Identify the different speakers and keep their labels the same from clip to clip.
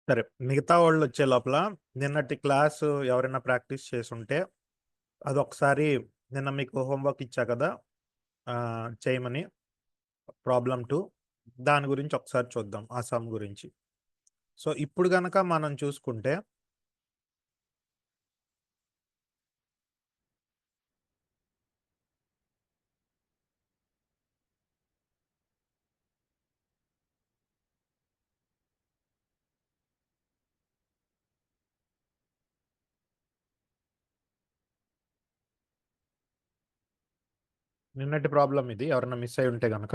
Speaker 1: సరే, మిగతా వాళ్ళు వచ్చే లోపల నిన్నటి క్లాసు ఎవరైనా ప్రాక్టీస్ చేసుంటే అదొకసారి, నిన్న మీకు హోంవర్క్ ఇచ్చా కదా చేయమని, ప్రాబ్లం 2 దాని గురించి ఒకసారి చూద్దాం, ఆ సమ్ గురించి. సో ఇప్పుడు గనక మనం చూసుకుంటే నిన్నటి ప్రాబ్లం ఇది, ఎవరైనా మిస్ అయి ఉంటే గనక.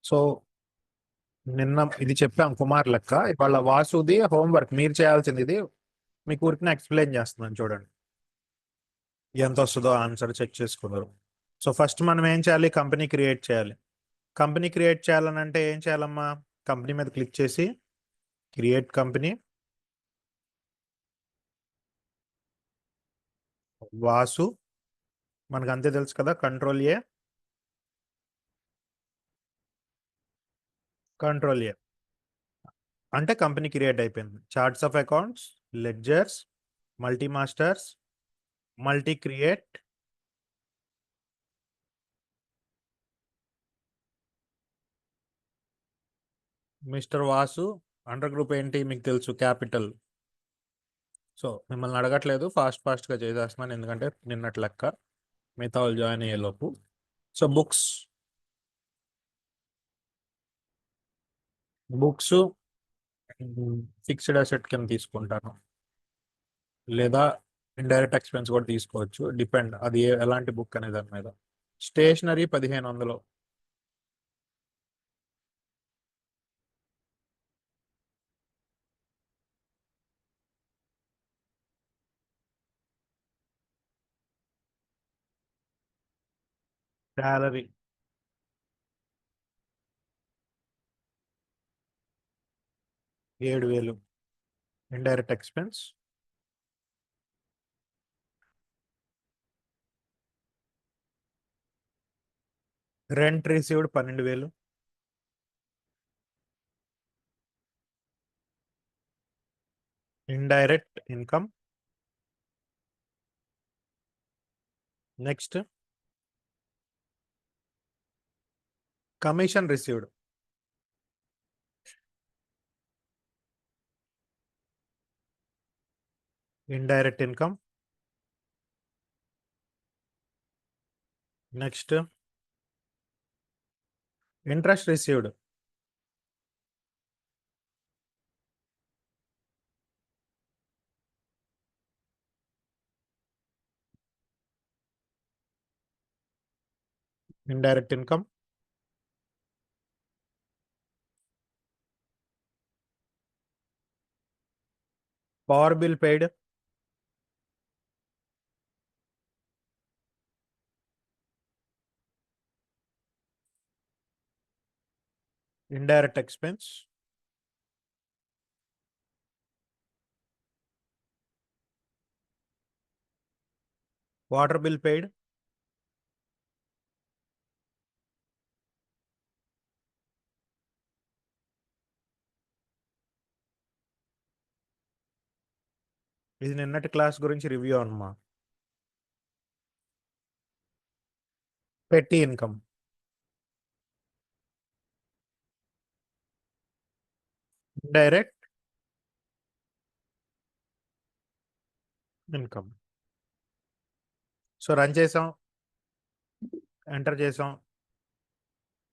Speaker 1: సో నిన్న ఇది చెప్పాం కుమార్ లెక్క, ఇవాళ వాసుది హోంవర్క్ మీరు చేయాల్సింది ఇది. మీకు ఊరికి ఎక్స్ప్లెయిన్ చేస్తున్నాను చూడండి, ఎంత వస్తుందో ఆన్సర్ చెక్ చేసుకున్నారు. సో ఫస్ట్ మనం ఏం చేయాలి, కంపెనీ క్రియేట్ చేయాలి. కంపెనీ క్రియేట్ చేయాలని అంటే ఏం చేయాలమ్మా, కంపెనీ మీద క్లిక్ చేసి క్రియేట్ కంపెనీ, వాసు, మనకు అంతే తెలుసు కదా, కంట్రోల్ ఏ అంటే కంపెనీ క్రియేట్ అయిపోయింది. Charts of accounts, ledgers, multi masters, multi create, mister Vasu, under group ఏంటి మీకు తెలుసు, క్యాపిటల్. సో మిమ్మల్ని అడగట్లేదు, ఫాస్ట్గా చేసేస్తున్నాను ఎందుకంటే నిన్నటి లెక్క, మిగతా వాళ్ళు జాయిన్ అయ్యేలోపు. సో బుక్స్ ఫిక్స్డ్ అసెట్ కింద తీసుకుంటాను, లేదా ఇండైరెక్ట్ ఎక్స్పెన్స్ కూడా తీసుకోవచ్చు, డిపెండ్ అది ఎలాంటి బుక్ అనే దాని మీద. Stationery 1500, salary 7000, indirect expense rent received 12000, indirect income. Next commission received, indirect income. Next interest received, indirect income. Power bill paid, indirect expense. Water bill paid, ఇది నిన్నటి క్లాస్ గురించి రివ్యూ అన్నమా. పెట్టి income, indirect income. So run చేసాం, enter చేసాం.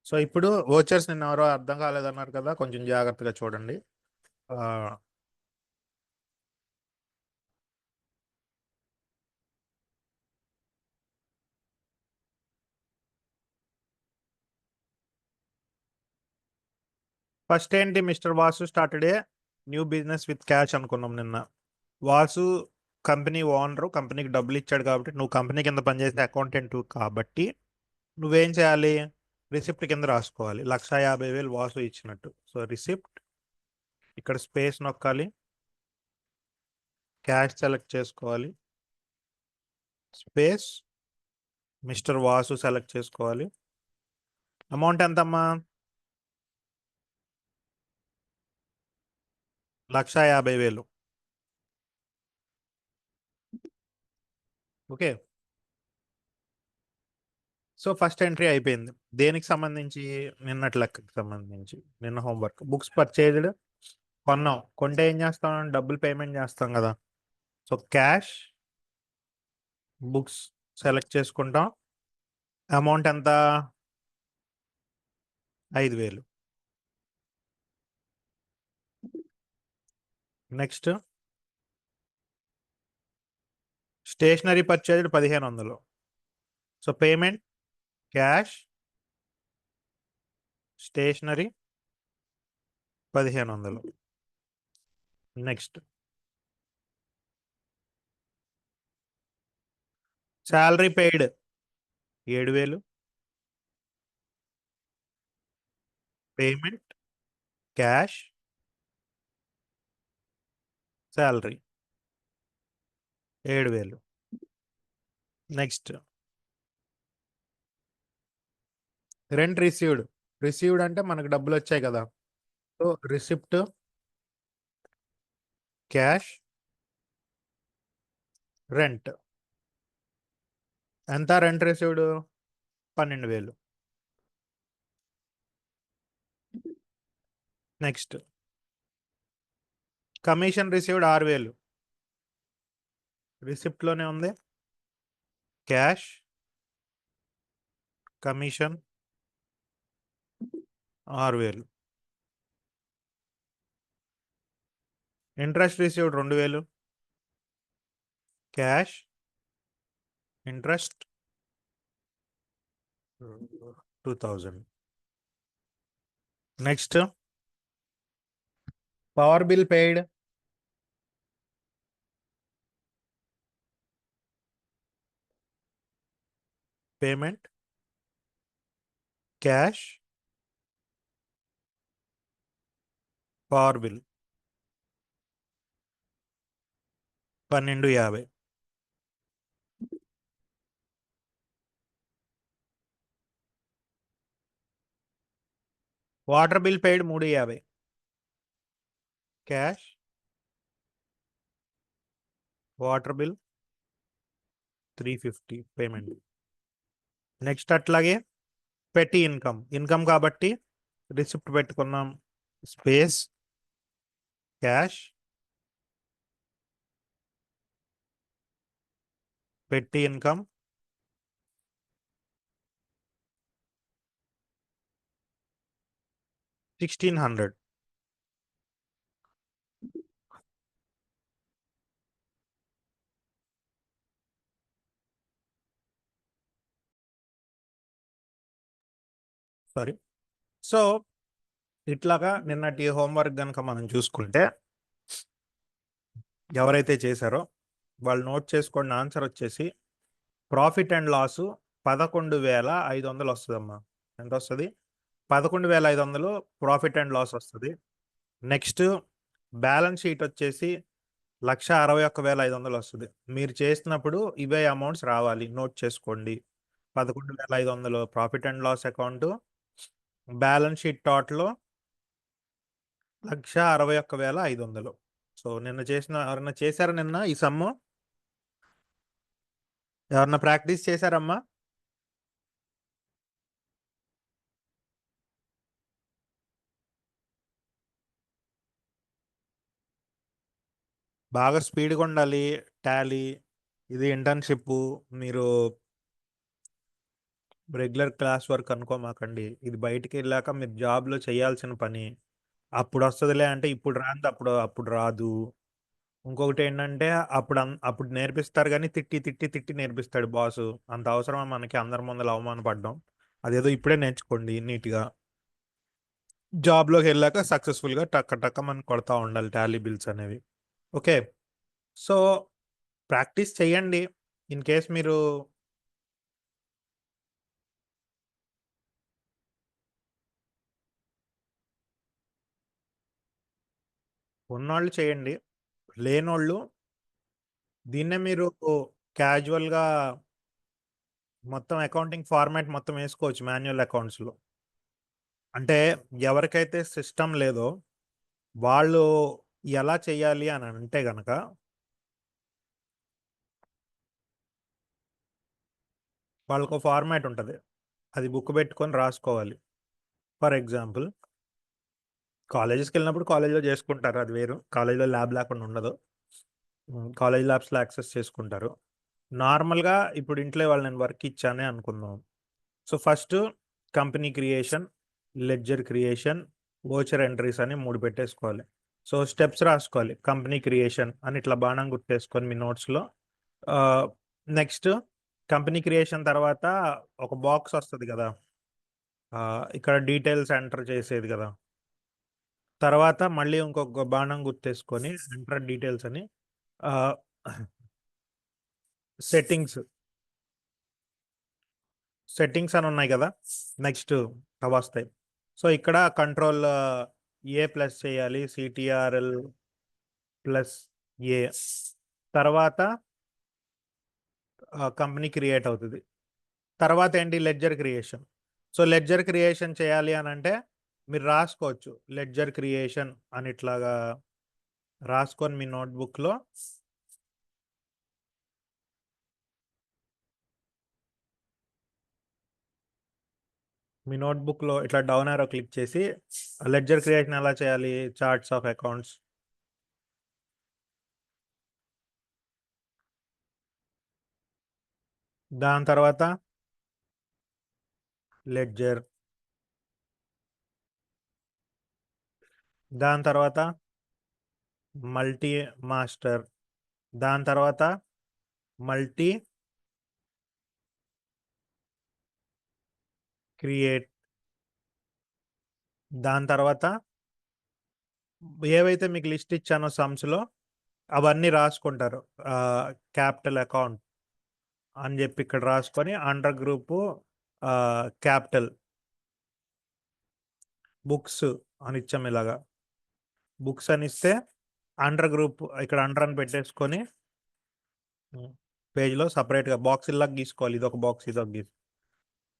Speaker 1: So ఇప్పుడు vouchers నిన్న ఎవరో అర్థం కాలేదన్నారు కదా, కొంచెం జాగ్రత్తగా చూడండి. ఫస్ట్ ఏంటి, mister Vasu started a new business with cash అనుకున్నాం నిన్న. వాసు కంపెనీ ఓనరు, కంపెనీకి డబ్బులు ఇచ్చాడు కాబట్టి, నువ్వు కంపెనీ కింద పనిచేసే అకౌంటెంట్ కాబట్టి నువ్వేం చేయాలి, రిసిప్ట్ కింద రాసుకోవాలి 1,50,000 వాసు ఇచ్చినట్టు. సో రిసిప్ట్, ఇక్కడ స్పేస్ నొక్కాలి, క్యాష్ సెలెక్ట్ చేసుకోవాలి, స్పేస్ మిస్టర్ వాసు సెలెక్ట్ చేసుకోవాలి. అమౌంట్ ఎంతమ్మా, 1,50,000. ఓకే. సో ఫస్ట్ ఎంట్రీ అయిపోయింది. దేనికి సంబంధించి? నిన్నటి లెక్కకి సంబంధించి. నిన్న హోంవర్క్. బుక్స్ పర్చేజ్డ్ కొన్నాం. కొంటే ఏం చేస్తాం? డబ్బులు పేమెంట్ చేస్తాం కదా. సో క్యాష్, బుక్స్ సెలెక్ట్ చేసుకుంటాం. అమౌంట్ ఎంత? 5,000. Next stationery purchased 1,500. So payment cash, stationery 1,500. Next salary paid 7,000. Payment cash, salary 7,000. Next rent received. Received అంటే మనకు డబ్బులు వచ్చాయి కదా. So receipt cash rent. ఎంత rent received? 12,000. Next commission received 6,000. రిసిప్ట్లోనే ఉంది. Cash, commission 6,000. Interest received 2,000. Cash, interest 2,000. Next power bill paid. Payment cash, power bill 12,50. Water bill paid 3,50. Cash, water bill 350 payment. Next అట్లాగే పెట్టి income కాబట్టి receipt పెట్టుకున్నాం. Space cash, పెట్టి income 1,600. Sorry. So ఇట్లాగా నిన్నటి homework కనుక మనం చూసుకుంటే ఎవరైతే చేశారో వాళ్ళు నోట్ చేసుకోండి. ఆన్సర్ వచ్చేసి ప్రాఫిట్ అండ్ లాస్ 11,500 వస్తుందమ్మా. ఎంత వస్తుంది? 11,500 ప్రాఫిట్ అండ్ లాస్ వస్తుంది. నెక్స్ట్ బ్యాలెన్స్ షీట్ వచ్చేసి 1,61,500 వస్తుంది. మీరు చేసినప్పుడు ఇవే అమౌంట్స్ రావాలి. నోట్ చేసుకోండి. 11,500 profit and loss account, balance sheet total 1,61,500. So నిన్న ఎవరన్నా చేశారా నిన్న ఈ సమ్ము? ఎవరన్నా ప్రాక్టీస్ చేశారమ్మా? బాగా స్పీడ్గా ఉండాలి. టాలీ ఇది ఇంటర్న్షిప్. మీరు రెగ్యులర్ క్లాస్ వర్క్ అనుకోమాకండి. ఇది బయటికి వెళ్ళాక మీరు జాబ్లో చేయాల్సిన పని. అప్పుడు వస్తుందిలే అంటే ఇప్పుడు రాదు, అప్పుడు రాదు. ఇంకొకటి ఏంటంటే అప్పుడు నేర్పిస్తారు కానీ తిట్టి తిట్టి తిట్టి నేర్పిస్తాడు బాసు. అంత అవసరమా మనకి అందరి ముందర అవమానపడ్డం? అదేదో ఇప్పుడే నేర్చుకోండి నీట్గా. జాబ్లోకి వెళ్ళాక సక్సెస్ఫుల్గా టక్క టక్క మనం కొడతా ఉండాలి టాలీ బిల్స్ అనేవి. ఓకే. సో ప్రాక్టీస్ చేయండి. ఇన్ కేస్ మీరు ఉన్నోళ్ళు చేయండి. లేనోళ్ళు దీన్నే మీరు క్యాజువల్గా మొత్తం అకౌంటింగ్ ఫార్మాట్ మొత్తం వేసుకోవచ్చు మాన్యువల్ అకౌంట్స్లో. అంటే ఎవరికైతే సిస్టమ్ లేదో వాళ్ళు ఎలా చేయాలి అని అంటే గనక వాళ్ళకు ఫార్మాట్ ఉంటుంది, అది బుక్ పెట్టుకొని రాసుకోవాలి. ఫర్ ఎగ్జాంపుల్ కాలేజెస్కి వెళ్ళినప్పుడు కాలేజ్లో చేసుకుంటారు, అది వేరు. కాలేజ్లో ల్యాబ్ లేకుండా ఉండదు, కాలేజ్ ల్యాబ్స్లో యాక్సెస్ చేసుకుంటారు. నార్మల్గా ఇప్పుడు ఇంట్లో వాళ్ళు నేను వర్క్ ఇచ్చానే అనుకుందాం. So first company creation, ledger creation, voucher entries అని 3 పెట్టేసుకోవాలి. సో స్టెప్స్ రాసుకోవాలి. కంపెనీ క్రియేషన్ అని ఇట్లా బాణం గుర్తేసుకొని మీ నోట్స్లో. నెక్స్ట్ కంపెనీ క్రియేషన్ తర్వాత ఒక బాక్స్ వస్తుంది కదా, ఇక్కడ డీటెయిల్స్ ఎంటర్ చేసేది కదా. తర్వాత మళ్ళీ ఇంకొక బాణం గుర్తేసుకొని ఎంటర్ డీటెయిల్స్ అని సెట్టింగ్స్ సెట్టింగ్స్ అని ఉన్నాయి కదా, నెక్స్ట్ అవి వస్తాయి. సో ఇక్కడ కంట్రోల్ ఏ ప్లస్ చేయాలి, సిటిఆర్ఎల్ ప్లస్ ఏ. తర్వాత కంపెనీ క్రియేట్ అవుతుంది. తర్వాత ఏంటి, ledger creation. So ledger creation చేయాలి అని అంటే మీరు రాసుకోవచ్చు, లెడ్జర్ క్రియేషన్ అని ఇట్లాగా రాసుకొని మీ నోట్బుక్లో ఇట్లా డౌన్ ఆరో క్లిక్ చేసి లెడ్జర్ క్రియేషన్ ఎలా చేయాలి, చార్ట్స్ ఆఫ్ అకౌంట్స్, దాని తర్వాత లెడ్జర్, దాని తర్వాత మల్టీ మాస్టర్, దాని తర్వాత మల్టీ క్రియేట్, దాని తర్వాత ఏవైతే మీకు లిస్ట్ ఇచ్చానో సమ్స్లో అవన్నీ రాసుకుంటారు. క్యాపిటల్ అకౌంట్ అని చెప్పి ఇక్కడ రాసుకొని అండర్ గ్రూపు క్యాపిటల్ బుక్స్ అని ఇచ్చాం. ఇలాగా బుక్స్ అని ఇస్తే అండర్ గ్రూప్ ఇక్కడ అండర్ అని పెట్టేసుకొని పేజ్లో సపరేట్గా బాక్స్ ఇలాగా గీసుకోవాలి, ఇదొక బాక్స్ ఇదొక గీస్.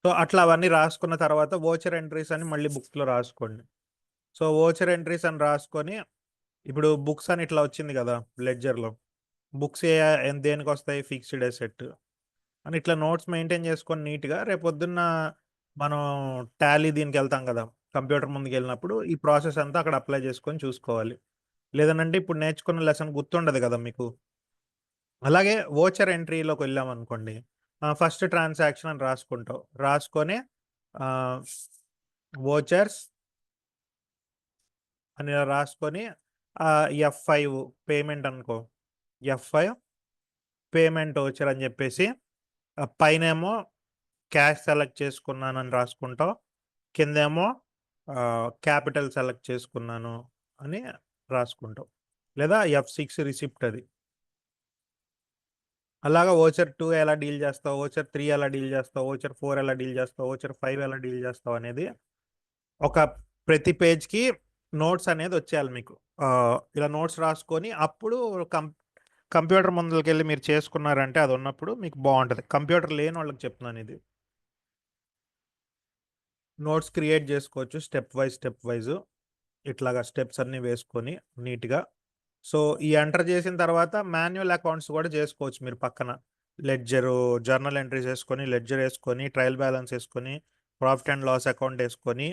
Speaker 1: సో అట్లా అవన్నీ రాసుకున్న తర్వాత వోచర్ ఎంట్రీస్ అని మళ్ళీ బుక్స్లో రాసుకోండి. సో వోచర్ ఎంట్రీస్ అని రాసుకొని ఇప్పుడు బుక్స్ అని ఇట్లా వచ్చింది కదా లెడ్జర్లో, బుక్స్ దేనికి వస్తాయి, ఫిక్స్డ్ అసెట్ అని ఇట్లా నోట్స్ మెయింటైన్ చేసుకొని నీట్గా రేపొద్దున్న మనం టాలీ దీనికి వెళ్తాం కదా, కంప్యూటర్ ముందుకు వెళ్ళినప్పుడు ఈ ప్రాసెస్ అంతా అక్కడ అప్లై చేసుకొని చూసుకోవాలి. లేదనంటే ఇప్పుడు నేర్చుకున్న లెసన్ గుర్తుండదు కదా మీకు. అలాగే వోచర్ ఎంట్రీలోకి వెళ్ళాం అనుకోండి, ఫస్ట్ ట్రాన్సాక్షన్ అని రాసుకుంటావు, రాసుకొని వోచర్స్ అని ఇలా రాసుకొని F5 పేమెంట్ అనుకో, F5 పేమెంట్ వోచర్ అని చెప్పేసి పైనేమో క్యాష్ సెలెక్ట్ చేసుకున్నానని రాసుకుంటావు, కిందేమో క్యాపిటల్ సెలెక్ట్ చేసుకున్నాను అని రాసుకుంటావు, లేదా F6 రిసిప్ట్ అది. అలాగా వోచర్ 2 ఎలా డీల్ చేస్తావు, వోచర్ 3 ఎలా డీల్ చేస్తావు, వోచర్ 4 ఎలా డీల్ చేస్తావు, వోచర్ 5 ఎలా డీల్ చేస్తావు అనేది ఒక ప్రతి పేజ్కి నోట్స్ అనేది వచ్చేయాలి మీకు. ఇలా నోట్స్ రాసుకొని అప్పుడు కంప్యూటర్ ముందుకి వెళ్ళి మీరు చేసుకున్నారంటే అది ఉన్నప్పుడు మీకు బాగుంటుంది. కంప్యూటర్ లేని వాళ్ళకి చెప్తున్నాను ఇది. నోట్స్ క్రియేట్ చేసుకోవచ్చు స్టెప్ వైజ్ ఇట్లాగా స్టెప్స్ అన్నీ వేసుకొని నీట్గా. సో ఈ ఎంటర్ చేసిన తర్వాత మాన్యువల్ అకౌంట్స్ కూడా చేసుకోవచ్చు మీరు పక్కన. లెడ్జరు జర్నల్ ఎంట్రీస్ వేసుకొని, లెడ్జర్ వేసుకొని, ట్రయల్ బ్యాలెన్స్ వేసుకొని, ప్రాఫిట్ అండ్ లాస్ అకౌంట్ వేసుకొని,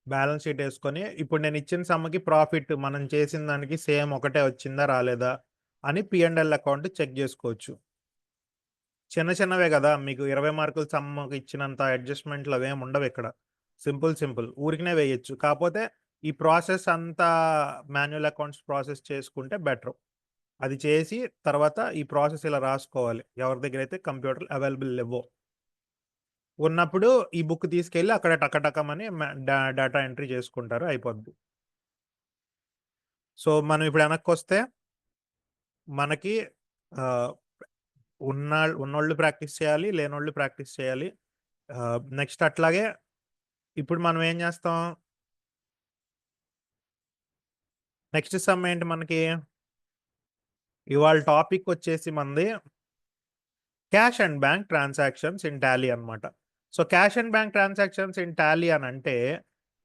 Speaker 1: బ్యాలెన్స్ షీట్ వేసుకొని, ఇప్పుడు నేను ఇచ్చిన సమ్మకి ప్రాఫిట్ మనం చేసిన దానికి సేమ్ ఒకటే వచ్చిందా రాలేదా అని P&L అకౌంట్ చెక్ చేసుకోవచ్చు. చిన్నవే కదా, మీకు 20 మార్కులు సమ్మకి ఇచ్చినంత అడ్జస్ట్మెంట్లు అవేమి ఉండవు ఇక్కడ. సింపుల్ ఊరికనే వేయచ్చు. కాకపోతే ఈ ప్రాసెస్ అంతా మాన్యువల్ అకౌంట్స్ ప్రాసెస్ చేసుకుంటే బెటర్. అది చేసి తర్వాత ఈ ప్రాసెస్ ఇలా రాసుకోవాలి. ఎవరి దగ్గర అయితే కంప్యూటర్ అవైలబుల్ లేవో ఉన్నప్పుడు ఈ బుక్ తీసుకెళ్ళి అక్కడ టకటకమని డేటా ఎంట్రీ చేసుకుంటారు, అయిపోద్ది. సో మనం ఇప్పుడు వెనక్కి వస్తే మనకి ఉన్నోళ్ళు ప్రాక్టీస్ చేయాలి, లేనోళ్ళు ప్రాక్టీస్ చేయాలి. నెక్స్ట్ అట్లాగే ఇప్పుడు మనం ఏం చేస్తాం, నెక్స్ట్ సమ్ ఏంటి మనకి, ఇవాళ టాపిక్ వచ్చేసి మనది cash and bank transactions in Tally అనమాట. So cash and bank transactions in Tally అని అంటే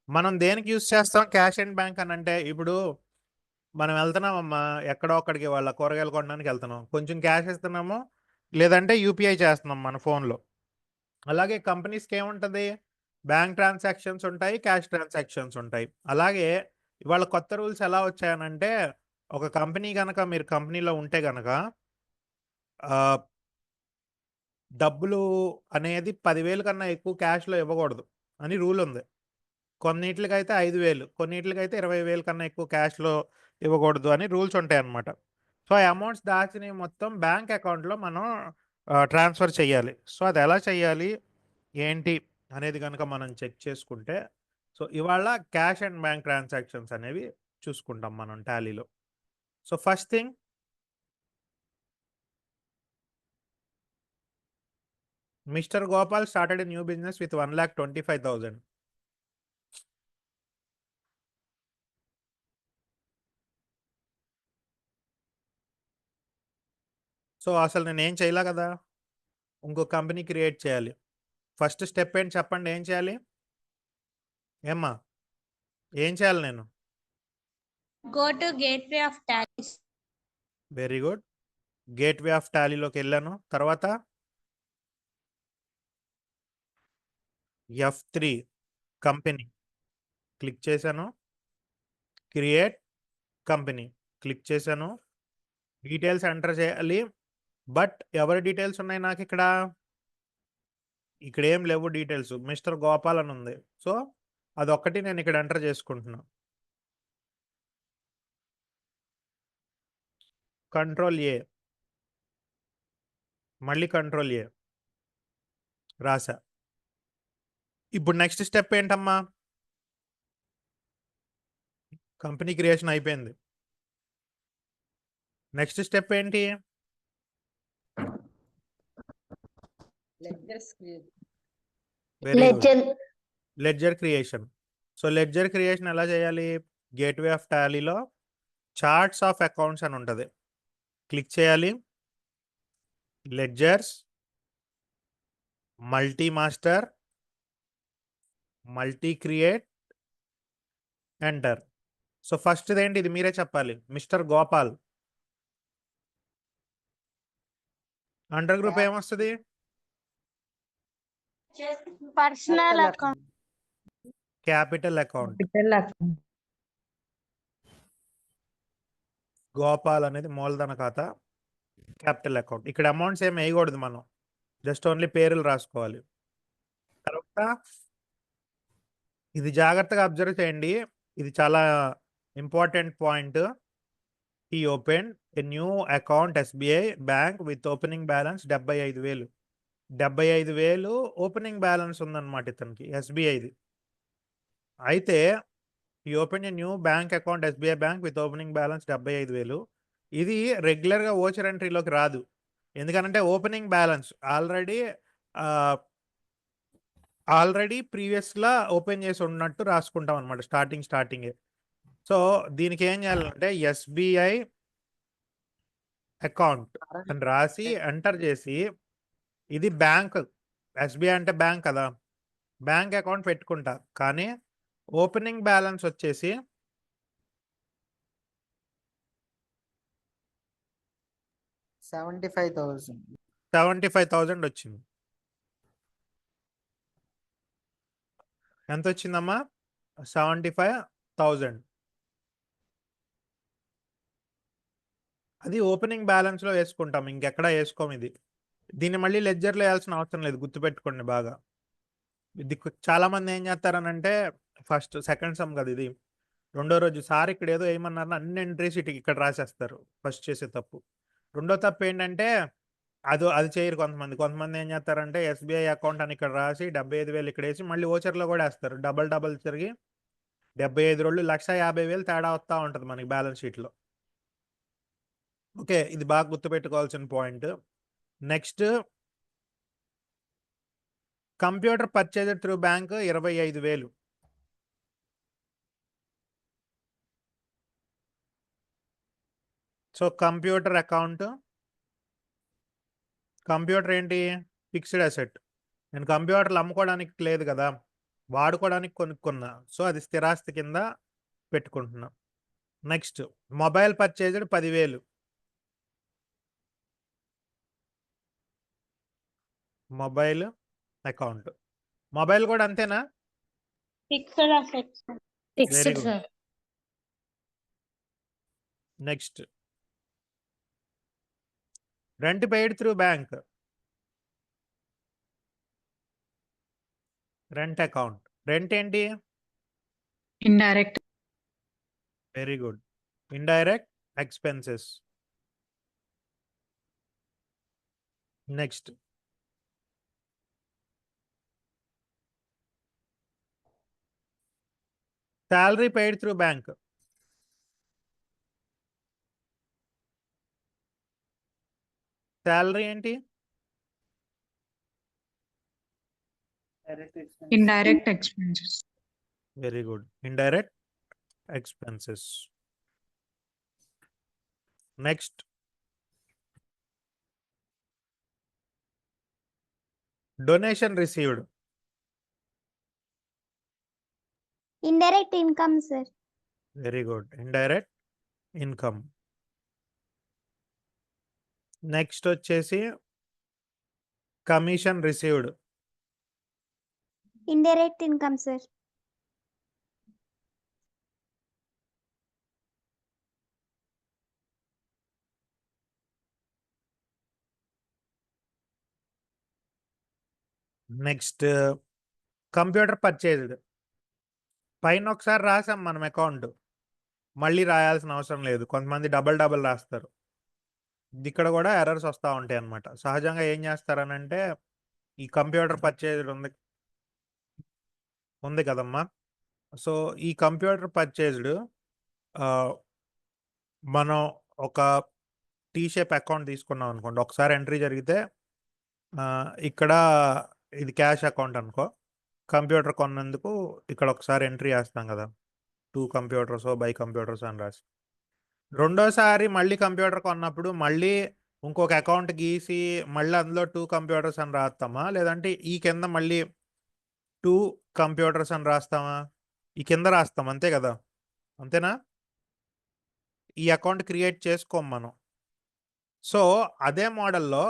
Speaker 1: మనం దేనికి యూస్ చేస్తాం క్యాష్ అండ్ బ్యాంక్ అని అంటే, ఇప్పుడు మనం వెళ్తున్నామమ్మా ఎక్కడో అక్కడికి వాళ్ళ కూరగాయలు కొనడానికి వెళ్తున్నాం, కొంచెం క్యాష్ ఇస్తున్నాము, లేదంటే యూపీఐ చేస్తున్నాం మన ఫోన్లో. అలాగే కంపెనీస్కి ఏముంటుంది, బ్యాంక్ ట్రాన్సాక్షన్స్ ఉంటాయి, క్యాష్ ట్రాన్సాక్షన్స్ ఉంటాయి. అలాగే ఇవాళ కొత్త రూల్స్ ఎలా వచ్చాయనంటే, ఒక కంపెనీ కనుక మీరు కంపెనీలో ఉంటే కనుక డబ్బులు అనేది 10,000 కన్నా ఎక్కువ క్యాష్లో ఇవ్వకూడదు అని రూల్ ఉంది. కొన్నిట్లకైతే 5,000, కొన్నిట్లకైతే 20,000 కన్నా ఎక్కువ క్యాష్‌లో ఇవ్వకూడదు అని రూల్స్ ఉంటాయన్నమాట. సో, ఆ అమౌంట్స్ దాచినవి మొత్తం బ్యాంక్ అకౌంట్‌లో మనం ట్రాన్స్‌ఫర్ చేయాలి. సో, అది ఎలా చేయాలి, ఏంటి అనేది గనక మనం చెక్ చేసుకుంటే, సో, ఇవాళ క్యాష్ అండ్ బ్యాంక్ ట్రాన్సాక్షన్స్ అనేవి చూసుకుంటాం మనం టాలీలో. So, first thing mister Gopal started a new business with 1,25,000. So, అసలు నేనేం చేయలా కదా! ఇంకో కంపెనీ క్రియేట్ చేయాలి. ఫస్ట్ స్టెప్ ఏంటి చెప్పండి, ఏం చేయాలి? ఏమ్మా? ఏం చేయాలి నేను?
Speaker 2: Go to Gateway of Tally.
Speaker 1: Very good. Gateway of టాలీలోకెళ్ళాను. తర్వాత F3 కంపెనీ క్లిక్ చేశాను. క్రియేట్ కంపెనీ క్లిక్ చేశాను. డీటెయిల్స్ ఎంటర్ చేయాలి. బట్ ఎవరి డీటెయిల్స్ ఉన్నాయి నాకిక్కడ? ఇక్కడేం లేవు డీటెయిల్స్. మిస్టర్ గోపాల్ అని ఉంది. సో, అదొక్కటి నేను ఇక్కడ ఎంటర్ చేసుకుంటున్నా. Control A. మళ్ళీ కంట్రోల్ ఏ. రాసా. ఇప్పుడు నెక్స్ట్ స్టెప్ ఏంటమ్మా? కంపెనీ క్రియేషన్ అయిపోయింది. నెక్స్ట్ స్టెప్ ఏంటి? Very good. Ledger creation. So, ledger creation ఎలా చేయాలి? గేట్‌వే ఆఫ్ టాలీలో చార్ట్స్ ఆఫ్ అకౌంట్స్ అని ఉంటది. క్లిక్ చేయాలి. Ledgers, multi master, multi create, enter. So, ఫస్ట్‌దేంటి ఇది మీరే చెప్పాలి. మిస్టర్ గోపాల్. అండర్ గ్రూప్ ఏమొస్తది?
Speaker 2: Personal account.
Speaker 1: Capital account. Gopal అనేది మూలధన ఖాతా, క్యాపిటల్ అకౌంట్. ఇక్కడ అమౌంట్స్ ఏమి వేయకూడదు మనం. జస్ట్ ఓన్లీ పేర్లు రాసుకోవాలి. తర్వాత ఇది జాగ్రత్తగా అబ్జర్వ్ చేయండి. ఇది చాలా important point. He opened a new account SBI bank with opening balance 75,000. 75,000 opening balance ఉందన్నమాట ఇతనికి ఎస్‌బీఐది. అయితే he opened a new bank account SBI bank with opening balance 75,000. ఇది రెగ్యులర్‌గా ఓచర్ ఎంట్రీలోకి రాదు. ఎందుకనంటే ఓపెనింగ్ బ్యాలెన్స్ ఆల్రెడీ ప్రీవియస్‌లా ఓపెన్ చేసి ఉన్నట్టు రాసుకుంటాం అన్నమాట స్టార్టింగే. సో, దీనికి ఏం చేయాలంటే ఎస్‌బీఐ అకౌంట్ అని రాసి ఎంటర్ చేసి, ఇది బ్యాంక్, ఎస్‌బీఐ అంటే బ్యాంక్ కదా! బ్యాంక్ అకౌంట్ పెట్టుకుంటా. కానీ ఓపెనింగ్ బ్యాలెన్స్ వచ్చేసి 75,000 వచ్చింది. ఎంతొచ్చిందమ్మా? 75,000. అది ఓపెనింగ్ బ్యాలెన్స్‌లో వేసుకుంటాం. ఇంకెక్కడా వేసుకోము ఇది. దీన్ని మళ్ళీ లెడ్జర్‌లో వేయాల్సిన అవసరం లేదు. గుర్తుపెట్టుకోండి బాగా. ఇది చాలామంది ఏం చేస్తారనంటే సెకండ్ సమ్ కదా ఇది. రెండో రోజు సార్ ఇక్కడ ఏదో ఏమన్నారని అన్ని ఎంట్రీస్ ఇక్కడ రాసేస్తారు. ఫస్ట్ చేసే తప్పు. రెండో తప్పు ఏంటంటే అది చేయరు కొంతమంది. కొంతమంది ఏం చేస్తారంటే ఎస్‌బీఐ అకౌంట్ అని ఇక్కడ రాసి 75,000 ఇక్కడేసి మళ్ళీ ఓచర్‌లో కూడా వేస్తారు. డబుల్ తిరిగి 75 రోళ్ళు 1,50,000 తేడా వస్తా ఉంటది మనకి బ్యాలెన్స్ షీట్‌లో. ఓకే. ఇది బాగా గుర్తుపెట్టుకోవాల్సిన point. Next computer purchased through bank 25,000. So, computer account. Computer ఏంటి? Fixed asset. నేను కంప్యూటర్లు అమ్ముకోవడానికి లేదు కదా! వాడుకోవడానికి కొనుక్కున్నా. సో అది స్థిరాస్తి కింద పెట్టుకుంటున్నాం. Next mobile purchased 10,000. Mobile account. Mobile కూడా అంతేనా?
Speaker 2: Fixed assets.
Speaker 1: Very
Speaker 3: Fixed,
Speaker 1: good.
Speaker 3: sir.
Speaker 1: Next rent paid through bank. Rent account. Rent ఏంటి?
Speaker 3: Indirect.
Speaker 1: Very good. Indirect expenses. Next salary paid through bank. Salary ఏంటి?
Speaker 3: Indirect expenses.
Speaker 1: Very good. Indirect expenses. Next donation received.
Speaker 2: Indirect income, sir.
Speaker 1: Very good. Indirect income. Next వచ్చేసి commission received.
Speaker 2: Indirect income, sir.
Speaker 1: Next computer purchased. పైన ఒకసారి రాసాం మనం account, మళ్ళీ రాయాల్సిన అవసరం లేదు. కొంతమంది డబల్ డబల్ రాస్తారు. ఇక్కడ కూడా ఎర్రర్స్ వస్తూ ఉంటాయి అన్నమాట. సహజంగా ఏం చేస్తారనంటే ఈ కంప్యూటర్ పర్చేజ్డ్ ఉంది కదమ్మా. సో ఈ కంప్యూటర్ పర్చేజ్డ్ మనం ఒక టీ షేప్ అకౌంట్ తీసుకున్నాం అనుకోండి. ఒకసారి ఎంట్రీ జరిగితే ఇక్కడ ఇది క్యాష్ అకౌంట్ అనుకో. కంప్యూటర్ కొన్నందుకు ఇక్కడ ఒకసారి ఎంట్రీ వేస్తాం కదా, 2 కంప్యూటర్స్ బై కంప్యూటర్స్ అని రాసి. రెండోసారి మళ్ళీ కంప్యూటర్ కొన్నప్పుడు మళ్ళీ ఇంకొక అకౌంట్ గీసి మళ్ళీ అందులో 2 కంప్యూటర్స్ అని రాస్తామా, లేదంటే ఈ కింద మళ్ళీ 2 కంప్యూటర్స్ అని రాస్తామా? ఈ కింద రాస్తాం, అంతే కదా, అంతేనా? ఈ అకౌంట్ క్రియేట్ చేసుకోం మనం. సో అదే మోడల్లో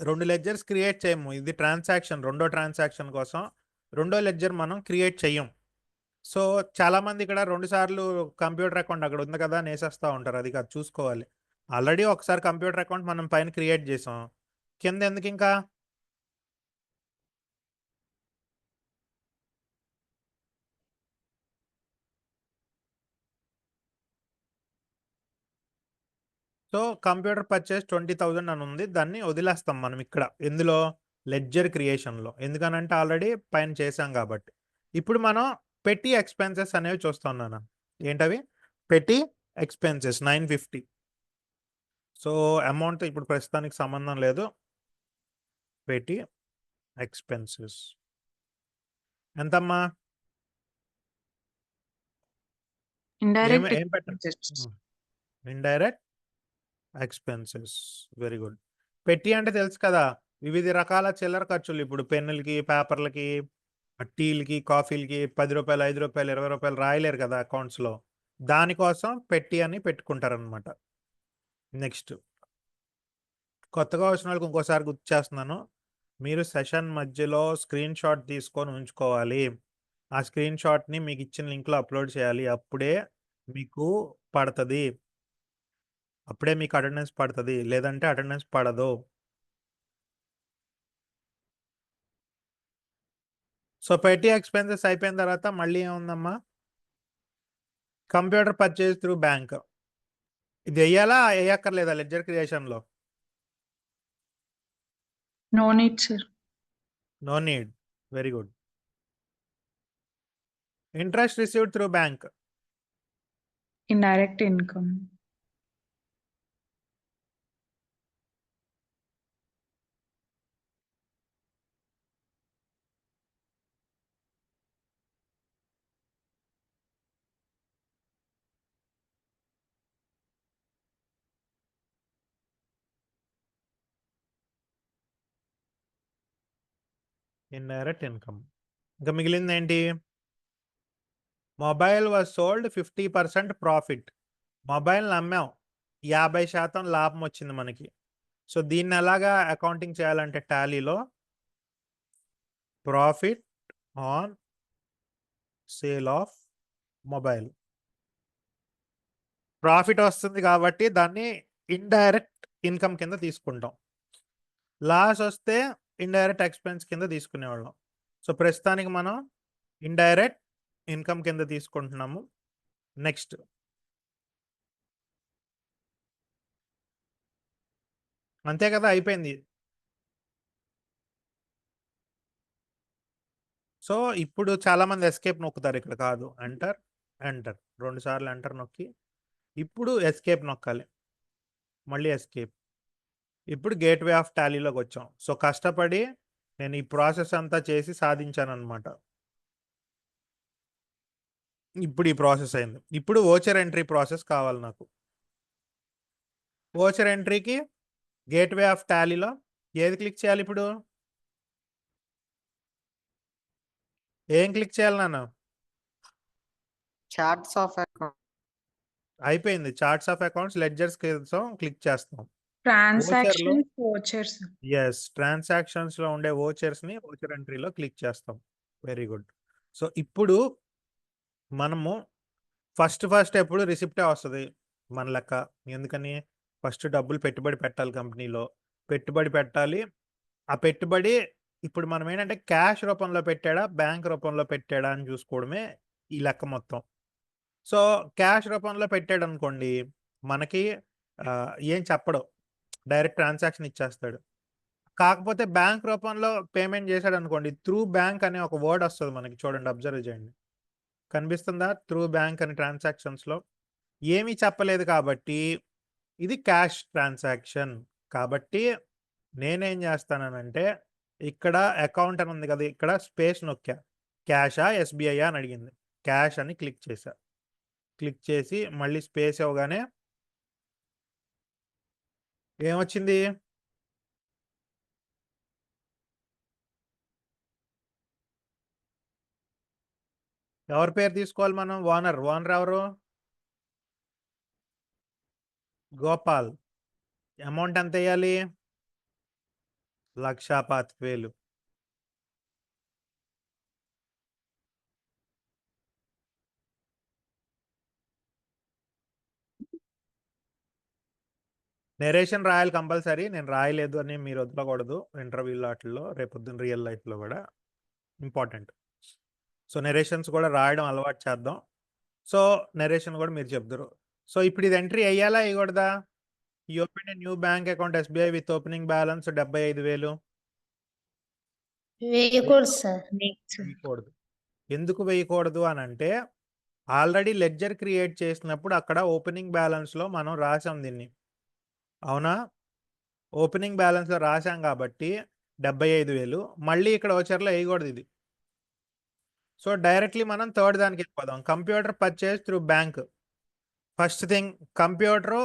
Speaker 1: 2 లెడ్జర్స్ క్రియేట్ చేయము. ఇది ట్రాన్సాక్షన్, రెండో ట్రాన్సాక్షన్ కోసం రెండో లెడ్జర్ మనం క్రియేట్ చెయ్యం. సో చాలామంది ఇక్కడ 2 సార్లు కంప్యూటర్ అకౌంట్ అక్కడ ఉంది కదా అని వేసేస్తూ ఉంటారు. అది కాదు, చూసుకోవాలి. ఆల్రెడీ ఒకసారి కంప్యూటర్ అకౌంట్ మనం పైన క్రియేట్ చేసాం, కింద ఎందుకు ఇంకా? సో కంప్యూటర్ పర్చేస్ 20,000 అని ఉంది, దాన్ని వదిలేస్తాం మనం ఇక్కడ. ఎందులో? లెడ్జర్ క్రియేషన్లో. ఎందుకనంటే ఆల్రెడీ పైన చేసాం కాబట్టి. ఇప్పుడు మనం పెట్టి ఎక్స్పెన్సెస్ అనేవి చూస్తున్నాను. ఏంటవి? పెట్టి ఎక్స్పెన్సెస్ 950. సో అమౌంట్ ఇప్పుడు ప్రస్తుతానికి సంబంధం లేదు. పెట్టి ఎక్స్పెన్సెస్ ఎంతమ్మా?
Speaker 3: Indirect
Speaker 1: ఏం పెట్టండి?
Speaker 3: expenses.
Speaker 1: Indirect expenses. Very good. పెట్టి అంటే తెలుసు కదా, వివిధ రకాల చిల్లర ఖర్చులు. ఇప్పుడు పెన్నులకి, పేపర్లకి, టీలకి, కాఫీలకి 10 రూపాయలు, 5 రూపాయలు, 20 రూపాయలు రాయలేరు కదా అకౌంట్స్లో. దానికోసం పెట్టి అని పెట్టుకుంటారనమాట. నెక్స్ట్ కొత్తగా వచ్చిన వాళ్ళకి ఇంకోసారి గుర్తు చేస్తున్నాను, మీరు సెషన్ మధ్యలో స్క్రీన్ షాట్ తీసుకొని ఉంచుకోవాలి. ఆ స్క్రీన్ షాట్ని మీకు ఇచ్చిన లింక్లో అప్లోడ్ చేయాలి. అప్పుడే మీకు పడుతుంది, అప్పుడే మీకు అటెండెన్స్ పడుతుంది, లేదంటే అటెండెన్స్ పడదు. సో పెట్టి ఎక్స్పెన్సెస్ అయిపోయిన తర్వాత మళ్ళీ ఏముందమ్మా? Computer purchase through bank. ఇది వెయ్యాలా వేయక్కర్లేదా లెడ్జర్ క్రియేషన్లో?
Speaker 3: No need, sir.
Speaker 1: No need. Very good. Interest received through bank.
Speaker 3: Indirect income.
Speaker 1: Indirect income. ఇంకా మిగిలింది ఏంటి? Mobile was sold 50% profit. Mobile అమ్మాం 50% లాభం వచ్చింది మనకి. సో దీన్ని ఎలాగా అకౌంటింగ్ చేయాలంటే టాలీలో profit on sale of mobile. Profit వస్తుంది కాబట్టి దాన్ని ఇండైరెక్ట్ ఇన్కమ్ కింద తీసుకుంటాం. లాస్ వస్తే ఇండైరెక్ట్ ఎక్స్పెన్స్ కింద తీసుకునేవాళ్ళం. సో ప్రస్తుతానికి మనం ఇండైరెక్ట్ ఇన్కమ్ కింద తీసుకుంటున్నాము. నెక్స్ట్ అంతే కదా, అయిపోయింది. సో ఇప్పుడు చాలా మంది ఎస్కేప్ నొక్కుతారు, ఇక్కడ కాదు, ఎంటర్ ఎంటర్ 2 సార్లు ఎంటర్ నొక్కి ఇప్పుడు ఎస్కేప్ నొక్కాలి, మళ్ళీ ఎస్కేప్. ఇప్పుడు గేట్వే ఆఫ్ టాలీలోకి వచ్చాం. సో కష్టపడి నేను ఈ ప్రాసెస్ అంతా చేసి సాధించాను అనమాట. ఇప్పుడు ఈ ప్రాసెస్ అయింది. ఇప్పుడు ఓచర్ ఎంట్రీ ప్రాసెస్ కావాలి నాకు. ఓచర్ ఎంట్రీకి గేట్వే ఆఫ్ టాలీలో ఏది క్లిక్ చేయాలి? ఇప్పుడు ఏం క్లిక్ చేయాలి నాన్న?
Speaker 4: Charts of account.
Speaker 1: అయిపోయింది. చార్ట్స్ ఆఫ్ అకౌంట్స్ లెడ్జర్స్ కోసం క్లిక్ చేస్తాం.
Speaker 3: Transactions vouchers.
Speaker 1: ఎస్, ట్రాన్సాక్షన్స్ లో ఉండే ఓచర్స్ ని ఓచర్ ఎంట్రీలో క్లిక్ చేస్తాం. Very good. సో ఇప్పుడు మనము ఫస్ట్ ఎప్పుడు రిసిప్టే వస్తుంది మన లెక్క. ఎందుకని? ఫస్ట్ డబ్బులు పెట్టుబడి పెట్టాలి, కంపెనీలో పెట్టుబడి పెట్టాలి. ఆ పెట్టుబడి ఇప్పుడు మనం ఏంటంటే క్యాష్ రూపంలో పెట్టాడా బ్యాంక్ రూపంలో పెట్టాడా అని చూసుకోవడమే ఈ లెక్క మొత్తం. సో క్యాష్ రూపంలో పెట్టాడు అనుకోండి, మనకి ఏం చెప్పడు, డైరెక్ట్ ట్రాన్సాక్షన్ ఇచ్చేస్తాడు. కాకపోతే బ్యాంక్ రూపంలో పేమెంట్ చేశాడు అనుకోండి, త్రూ బ్యాంక్ అనే ఒక వర్డ్ వస్తుంది మనకి, చూడండి, అబ్జర్వ్ చేయండి, కనిపిస్తుందా? త్రూ బ్యాంక్ అని ట్రాన్సాక్షన్స్లో ఏమీ చెప్పలేదు కాబట్టి ఇది క్యాష్ ట్రాన్సాక్షన్. కాబట్టి నేనేం చేస్తానంటే ఇక్కడ అకౌంట్ అని ఉంది కదా, ఇక్కడ స్పేస్ నొక్కా, క్యాషా ఎస్బీఐ అని అడిగింది, క్యాష్ అని క్లిక్ చేశా. క్లిక్ చేసి మళ్ళీ స్పేస్ ఇవ్వగానే ఏమొచ్చింది? ఎవరి పేరు తీసుకోవాలి మనం? ఓనర్ ఎవరు? గోపాల్. అమౌంట్ ఎంత వేయాలి? 1,25,000. నెరేషన్ రాయాలి కంపల్సరీ. నేను రాయలేదు అని మీరు వదలకూడదు ఇంటర్వ్యూలో, వాటిల్లో రేపొద్దున రియల్ లైఫ్లో కూడా ఇంపార్టెంట్. సో నెరేషన్స్ కూడా రాయడం అలవాటు చేద్దాం. సో నెరేషన్ కూడా మీరు చెప్తారు. సో ఇప్పుడు ఇది ఎంట్రీ అయ్యాలా వేయకూడదా? ఈ open a new bank account SBI with opening balance 75,000.
Speaker 2: వేయకూడదు సార్.
Speaker 1: వేయకూడదు. ఎందుకు వేయకూడదు అని అంటే, ఆల్రెడీ లెడ్జర్ క్రియేట్ చేసినప్పుడు అక్కడ ఓపెనింగ్ బ్యాలెన్స్లో మనం రాసాం దీన్ని, అవునా? ఓపెనింగ్ బ్యాలెన్స్లో రాసాం కాబట్టి 75,000 మళ్ళీ ఇక్కడ ఓచర్లో వేయకూడదు ఇది. సో డైరెక్ట్లీ మనం థర్డ్ దానికి వెళ్ళిపోదాం, computer purchase through bank. First thing, computer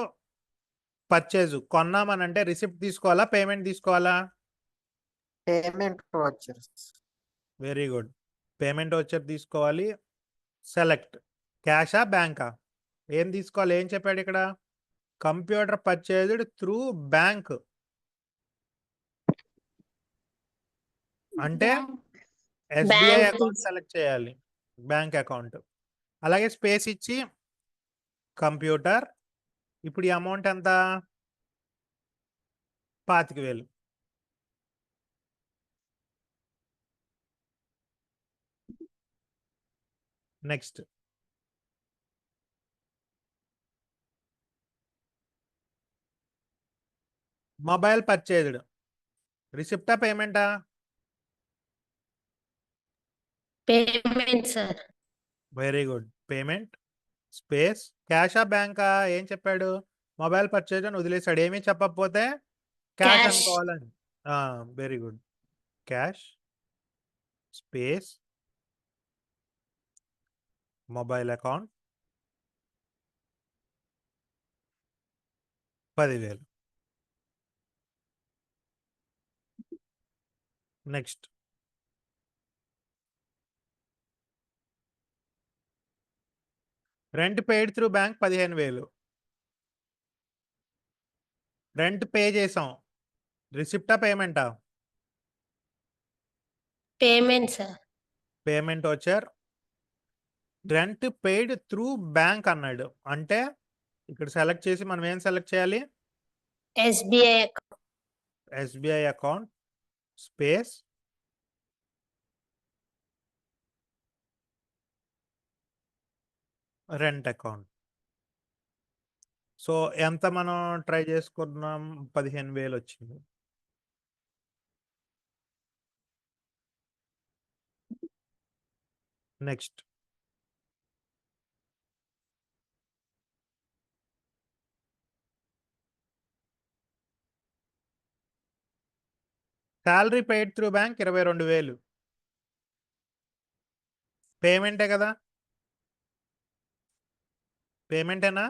Speaker 1: purchase కొన్నామనంటే రిసిప్ట్ తీసుకోవాలా, పేమెంట్ తీసుకోవాలా?
Speaker 4: Payment vouchers.
Speaker 1: Very good, payment voucher తీసుకోవాలి. సెలెక్ట్ క్యాషా బ్యాంకా, ఏం తీసుకోవాలి? ఏం చెప్పాడు ఇక్కడ? కంప్యూటర్ పర్చేజ్డ్ త్రూ బ్యాంక్ అంటే ఎస్బీఐ అకౌంట్ సెలెక్ట్ చేయాలి, బ్యాంక్ అకౌంట్. అలాగే స్పేస్ ఇచ్చి కంప్యూటర్. ఇప్పుడు ఈ అమౌంట్ ఎంత? 25,000. నెక్స్ట్ మొబైల్ పర్చేజ్డ్, రిసిప్టా పేమెంటా?
Speaker 2: Payment sir.
Speaker 1: Very good, payment. Space క్యాషా బ్యాంకా, ఏం చెప్పాడు? మొబైల్ పర్చేజ్ అని వదిలేసాడు, ఏమీ చెప్పకపోతే క్యాష్
Speaker 2: Cash.
Speaker 1: అనుకోవాలని. Very good, cash space mobile account 10,000. Next rent paid through bank 15,000. Rent pay చేసాం, రిసిప్టా పేమెంటా?
Speaker 2: Payment, sir.
Speaker 1: పేమెంట్ వచ్చారు. రెంట్ పెయిడ్ త్రూ బ్యాంక్ అన్నాడు అంటే ఇక్కడ సెలెక్ట్ చేసి మనం ఏం సెలెక్ట్ చేయాలి?
Speaker 2: SBI account.
Speaker 1: SBI account space rent account. So ఎంత మనం ట్రై చేసుకున్నాం? 15,000 వచ్చింది. Next salary paid through bank 22,000. పేమెంటే కదా? పేమెంటేనా?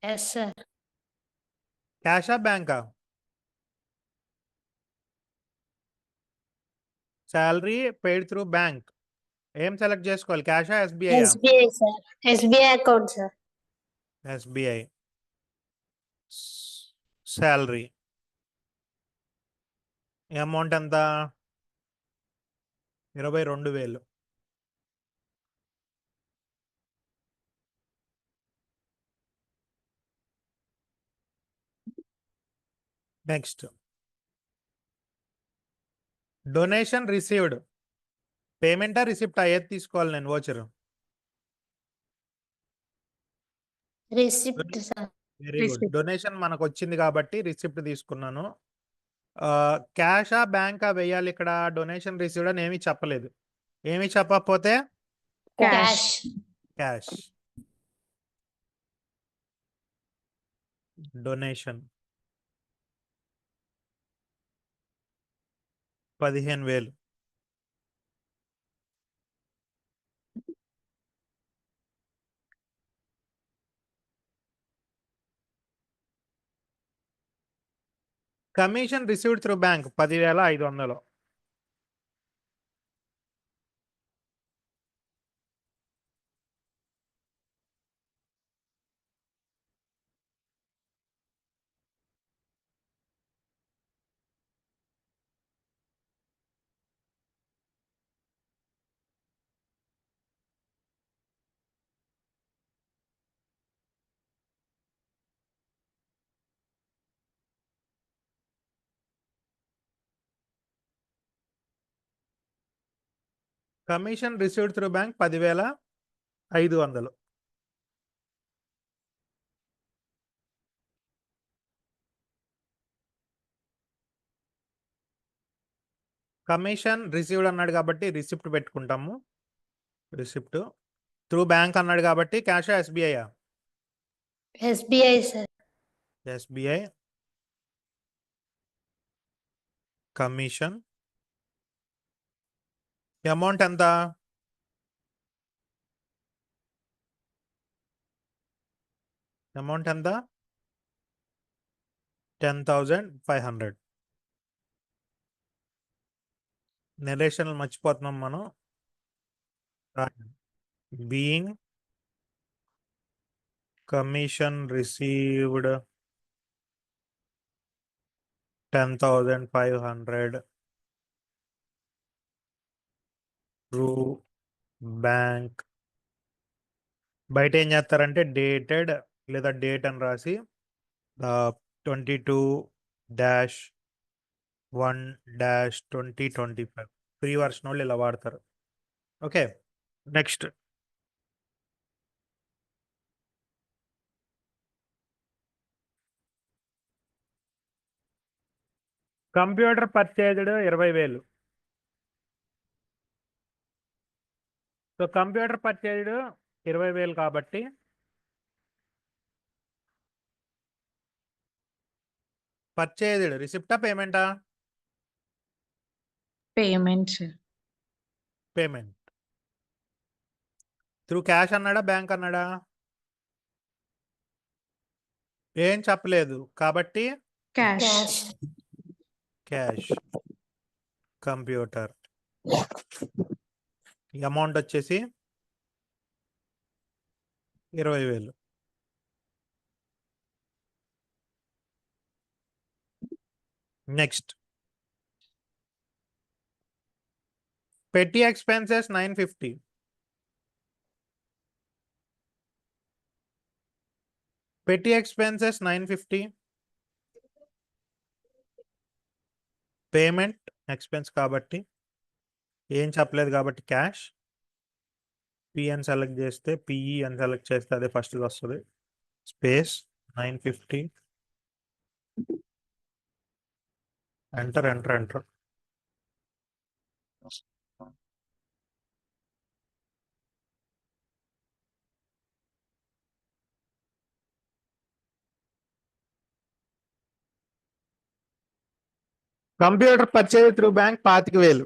Speaker 2: Yes, sir.
Speaker 1: క్యాషా బ్యాంకా? శాలరీ పెయిడ్ త్రూ బ్యాంక్ ఏం సెలెక్ట్ చేసుకోవాలి? క్యాషా SBI?
Speaker 2: SBI, sir. SBI account, sir.
Speaker 1: SBI. Salary amount ఎంత? 22,000. Next donation received. పేమెంటా రిసిప్టా ఏది తీసుకోవాలి నేను? Voucher.
Speaker 2: Receipt, sir.
Speaker 1: Very good.
Speaker 3: Receipt.
Speaker 1: Donation మనకు వచ్చింది కాబట్టి రిసిప్ట్ తీసుకున్నాను. క్యాషా బ్యాంకా వేయాలి ఇక్కడ. డొనేషన్ రిసీవ్డ్ అని ఏమీ చెప్పలేదు. ఏమీ చెప్పకపోతే
Speaker 2: Cash.
Speaker 1: Cash. Donation 15,000. Commission received through bank 10,500. Commission received through bank 10,500. Commission received అన్నాడు కాబట్టి రిసిప్ట్ పెట్టుకుంటాము. రిసిప్ట్. త్రూ బ్యాంక్ అన్నాడు కాబట్టి క్యాషా SBI?
Speaker 2: SBI, sir.
Speaker 1: SBI. Commission amount ఎంత? అమౌంట్ ఎంత? 10,500. నెరేషన్ మర్చిపోతున్నాం మనం. Being commission received 10,500 through bank. బయట ఏం చేస్తారంటే డేటెడ్ లేదా డేట్ అని రాసి 22-1-2025 ఫ్రీ వర్షన్ వాళ్ళు ఇలా వాడతారు. Okay. Next computer purchased 20,000. So computer purchased 20,000 కాబట్టి పర్చేజ్డ్ రిసిప్టా పేమెంటా?
Speaker 3: Payment, sir.
Speaker 1: Payment. Through cash అన్నాడా బ్యాంక్ అన్నాడా? ఏం చెప్పలేదు కాబట్టి
Speaker 3: Cash.
Speaker 2: Cash.
Speaker 1: Cash. Computer. Amount వచ్చేసి 20,000. Next petty expenses 950. Petty expenses 950. Payment expense కాబట్టి ఏం చెప్పలేదు కాబట్టి క్యాష్. పి అని సెలెక్ట్ చేస్తే పిఈ అని సెలెక్ట్ చేస్తే అదే ఫస్ట్ వస్తుంది. Space 950. Enter enter enter. Computer purchase through bank 25,000.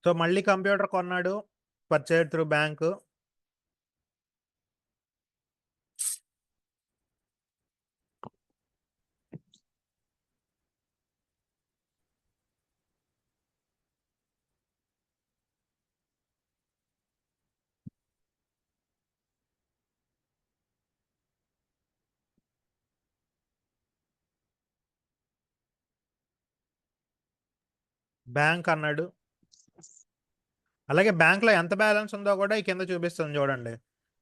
Speaker 1: So మళ్ళీ కంప్యూటర్ కొన్నాడు పర్చేజ్ త్రూ బ్యాంక్. బ్యాంక్ అన్నాడు. అలాగే బ్యాంక్లో ఎంత బ్యాలెన్స్ ఉందో కూడా ఈ కింద చూపిస్తుంది చూడండి.